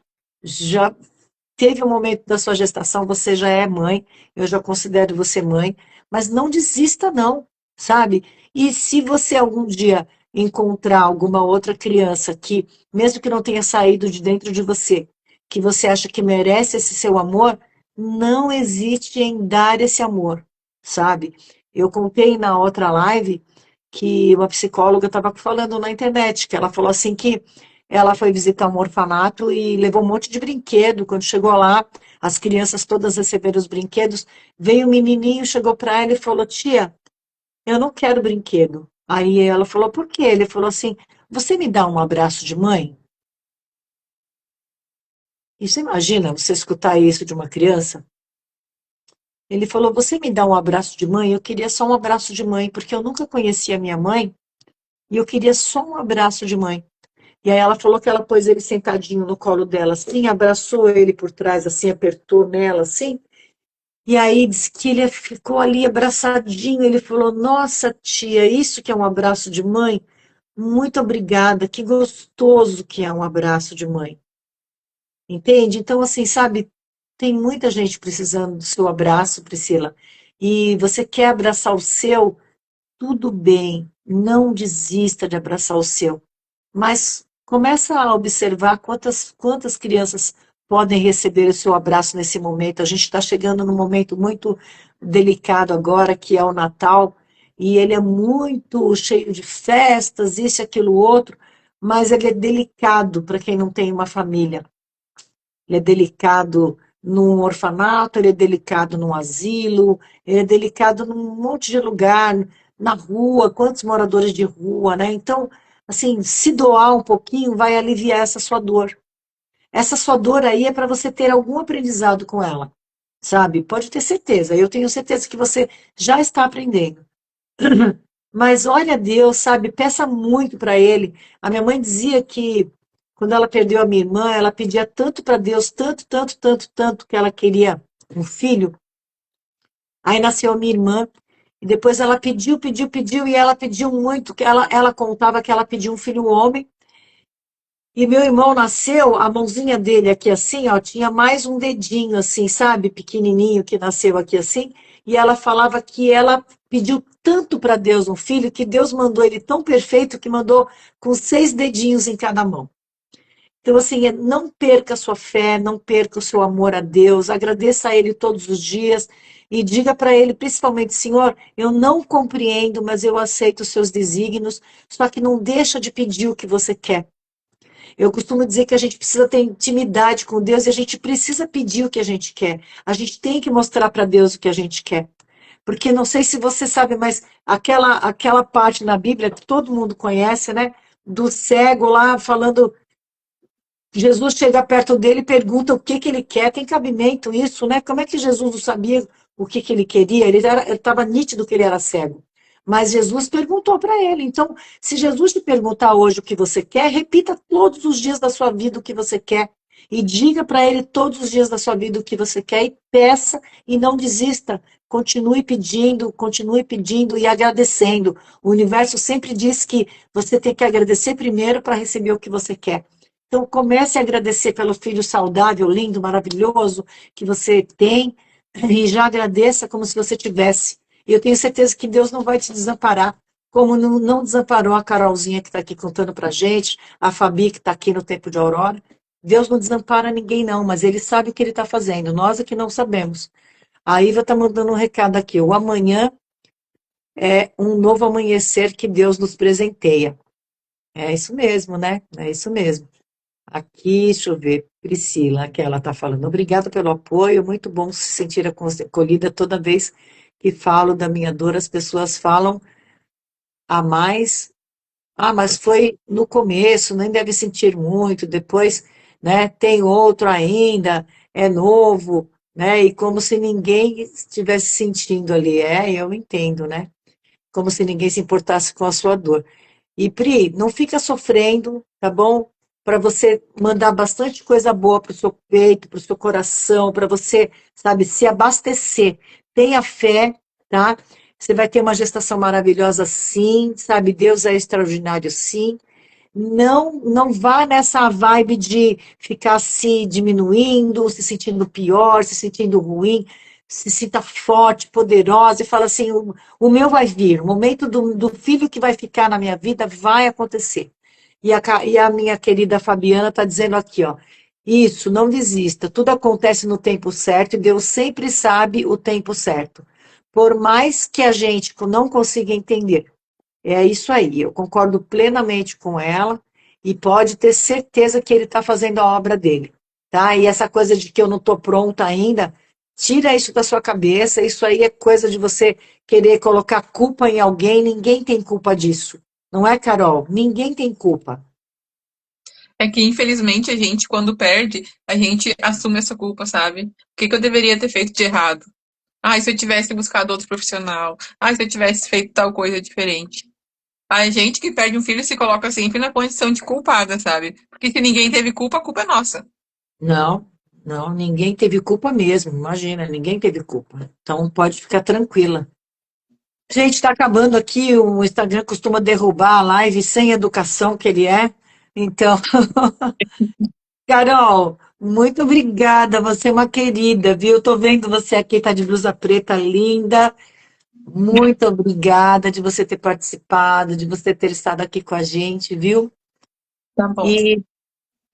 teve um momento da sua gestação, você já é mãe, eu já considero você mãe, mas não desista não, sabe? E se você algum dia encontrar alguma outra criança que, mesmo que não tenha saído de dentro de você, que você acha que merece esse seu amor, não hesite em dar esse amor, sabe? Eu contei na outra live que uma psicóloga estava falando na internet, que ela falou assim que ela foi visitar um orfanato e levou um monte de brinquedo. Quando chegou lá, as crianças todas receberam os brinquedos. Veio um menininho, chegou para ela e falou: Tia, eu não quero brinquedo. Aí ela falou: Por quê? Ele falou assim: Você me dá um abraço de mãe? E você imagina você escutar isso de uma criança? Ele falou: Você me dá um abraço de mãe? Eu queria só um abraço de mãe, porque eu nunca conhecia minha mãe e eu queria só um abraço de mãe. E aí ela falou que ela pôs ele sentadinho no colo dela, assim, abraçou ele por trás, assim, apertou nela, assim. E aí disse que ele ficou ali abraçadinho. Ele falou: Nossa, tia, isso que é um abraço de mãe? Muito obrigada, que gostoso que é um abraço de mãe. Entende? Então, assim, sabe, tem muita gente precisando do seu abraço, Priscila. E você quer abraçar o seu, tudo bem, não desista de abraçar o seu. Mas começa a observar quantas crianças podem receber o seu abraço nesse momento. A gente está chegando num momento muito delicado agora, que é o Natal, e ele é muito cheio de festas, isso, aquilo, outro, mas ele é delicado para quem não tem uma família. Ele é delicado num orfanato, ele é delicado num asilo, ele é delicado num monte de lugar, na rua, quantos moradores de rua, né? Então, assim, se doar um pouquinho vai aliviar essa sua dor. Essa sua dor aí é para você ter algum aprendizado com ela, sabe? Pode ter certeza, eu tenho certeza que você já está aprendendo. Mas olha a Deus, sabe? Peça muito para Ele. A minha mãe dizia que quando ela perdeu a minha irmã, ela pedia tanto para Deus, tanto, tanto, tanto, tanto, que ela queria um filho. Aí nasceu a minha irmã, e depois ela pediu, pediu, pediu, e ela pediu muito, que ela contava que ela pediu um filho homem. E meu irmão nasceu, a mãozinha dele aqui assim, ó, tinha mais um dedinho assim, sabe, pequenininho que nasceu aqui assim. E ela falava que ela pediu tanto para Deus um filho que Deus mandou ele tão perfeito que mandou com 6 dedinhos em cada mão. Então, assim, não perca a sua fé, não perca o seu amor a Deus, agradeça a Ele todos os dias e diga para Ele, principalmente, Senhor, eu não compreendo, mas eu aceito os seus desígnios, só que não deixa de pedir o que você quer. Eu costumo dizer que a gente precisa ter intimidade com Deus e a gente precisa pedir o que a gente quer. A gente tem que mostrar para Deus o que a gente quer. Porque não sei se você sabe, mas aquela parte na Bíblia que todo mundo conhece, né? Do cego lá falando, Jesus chega perto dele e pergunta o que que ele quer. Tem cabimento isso, né? Como é que Jesus não sabia o que que ele queria? Ele estava nítido que ele era cego. Mas Jesus perguntou para ele. Então, se Jesus te perguntar hoje o que você quer, repita todos os dias da sua vida o que você quer. E diga para ele todos os dias da sua vida o que você quer e peça e não desista. Continue pedindo e agradecendo. O universo sempre diz que você tem que agradecer primeiro para receber o que você quer. Então, comece a agradecer pelo filho saudável, lindo, maravilhoso que você tem e já agradeça como se você tivesse. E eu tenho certeza que Deus não vai te desamparar, como não desamparou a Carolzinha que está aqui contando para gente, a Fabi que está aqui no Tempo de Aurora. Deus não desampara ninguém, não, mas Ele sabe o que Ele está fazendo. Nós é que não sabemos. A Iva está mandando um recado aqui. O amanhã é um novo amanhecer que Deus nos presenteia. É isso mesmo, né? É isso mesmo. Aqui, deixa eu ver, Priscila, que ela está falando. Obrigada pelo apoio, muito bom se sentir acolhida toda vez que falo da minha dor. As pessoas falam a mais. Ah, mas foi no começo, nem deve sentir muito. Depois, né, tem outro ainda, é novo, né? E como se ninguém estivesse sentindo ali. É, eu entendo, né? Como se ninguém se importasse com a sua dor. E Pri, não fica sofrendo, tá bom? Para você mandar bastante coisa boa para o seu peito, para o seu coração, para você, sabe, se abastecer. Tenha fé, tá? Você vai ter uma gestação maravilhosa, sim, sabe? Deus é extraordinário, sim. Não vá nessa vibe de ficar se diminuindo, se sentindo pior, se sentindo ruim. Se sinta forte, poderosa e fala assim: o meu vai vir, o momento do filho que vai ficar na minha vida vai acontecer. E a minha querida Fabiana está dizendo aqui, ó. Isso, não desista. Tudo acontece no tempo certo e Deus sempre sabe o tempo certo. por mais que a gente não consiga entender. É isso aí, eu concordo plenamente com ela e pode ter certeza que ele está fazendo a obra dele, tá? E essa coisa de que eu não estou pronta ainda, tira isso da sua cabeça, isso aí é coisa de você querer colocar culpa em alguém, ninguém tem culpa disso. Não é, Carol? Ninguém tem culpa. É que, infelizmente, a gente, quando perde, a gente assume essa culpa, sabe? O que que eu deveria ter feito de errado? Ah, e se eu tivesse buscado outro profissional? Ah, e se eu tivesse feito tal coisa diferente? A gente que perde um filho se coloca sempre na condição de culpada, sabe? Porque se ninguém teve culpa, a culpa é nossa. Não, não, ninguém teve culpa mesmo, imagina, ninguém teve culpa. Então pode ficar tranquila. Gente, está acabando aqui, o Instagram costuma derrubar a live sem educação que ele é. Então, Carol, muito obrigada, você é uma querida, viu? Tô vendo você aqui, tá de blusa preta linda. Muito obrigada de você ter participado, de você ter estado aqui com a gente, viu? Tá bom. E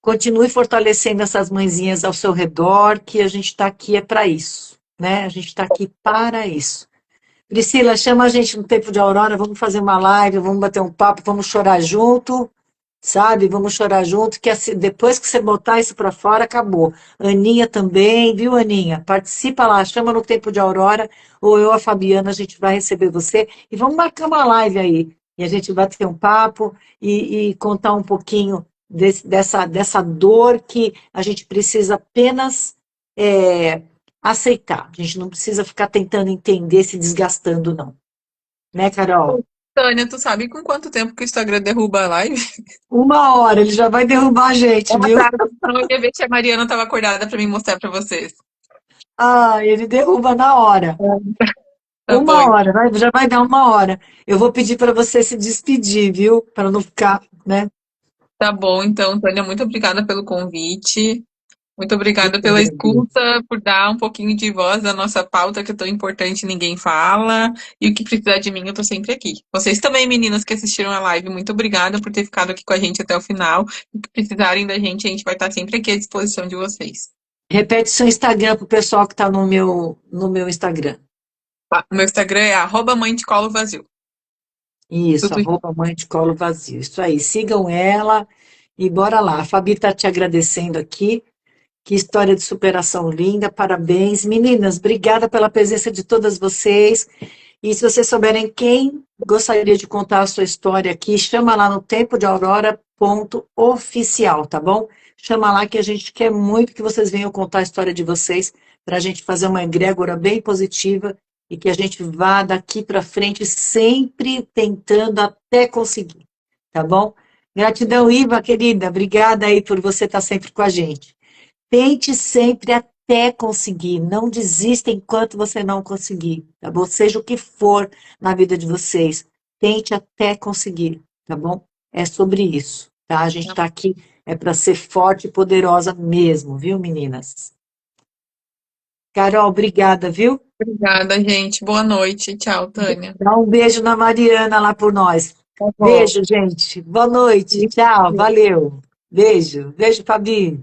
continue fortalecendo essas mãezinhas ao seu redor, que a gente está aqui é para isso, né? A gente está aqui para isso. Priscila, chama a gente no tempo de Aurora, vamos fazer uma live, vamos bater um papo, vamos chorar junto, sabe? Vamos chorar junto, que assim, depois que você botar isso para fora, acabou. Aninha também, viu, Aninha? Participa lá, chama no tempo de Aurora, ou eu, a Fabiana, a gente vai receber você e vamos marcar uma live aí. E a gente vai ter um papo e contar um pouquinho dessa dor que a gente precisa apenas é, aceitar. A gente não precisa ficar tentando entender, se desgastando, não. Né, Carol? Tânia, tu sabe com quanto tempo que o Instagram derruba a live? Uma hora, ele já vai derrubar a gente, Ah, viu? tá. Então eu ia ver se a Mariana estava acordada para mim mostrar para vocês. Ah, ele derruba na hora. Tá bom, Uma hora, já vai dar uma hora. Eu vou pedir para você se despedir, viu? Para não ficar, né? tá bom, então, Tânia, muito obrigada pelo convite. Muito Eu obrigada que pela agradeço. escuta, por dar um pouquinho de voz à nossa pauta, que é tão importante, e ninguém fala. E o que precisar de mim, eu tô sempre aqui. Vocês também, meninas que assistiram a live, muito obrigada por ter ficado aqui com a gente até o final. O que precisarem da gente, a gente vai estar sempre aqui à disposição de vocês. Repete seu Instagram pro pessoal que está no meu Instagram. Tá? O meu Instagram é @mãe de colo vazio. Isso, Tudo junto. @mãe de colo vazio. Isso aí, sigam ela e bora lá. A Fabi está te agradecendo aqui. Que história de superação linda, parabéns. Meninas, obrigada pela presença de todas vocês. E se vocês souberem quem gostaria de contar a sua história aqui, chama lá no tempo de aurora.oficial, tá bom? Chama lá que a gente quer muito que vocês venham contar a história de vocês, para a gente fazer uma egrégora bem positiva e que a gente vá daqui para frente sempre tentando até conseguir, tá bom? Gratidão, Iva, querida. Obrigada aí por você estar sempre com a gente. Tente sempre até conseguir. Não desista enquanto você não conseguir, tá bom? Seja o que for na vida de vocês, tente até conseguir, tá bom? É sobre isso, tá? A gente está aqui é para ser forte e poderosa mesmo, viu, meninas? Carol, obrigada, viu? Obrigada, gente. Boa noite. Tchau, Tânia. Dá um beijo na Mariana lá por nós. Tá bom. Beijo, gente. Boa noite. Tchau. Valeu. Beijo. Beijo, Fabi.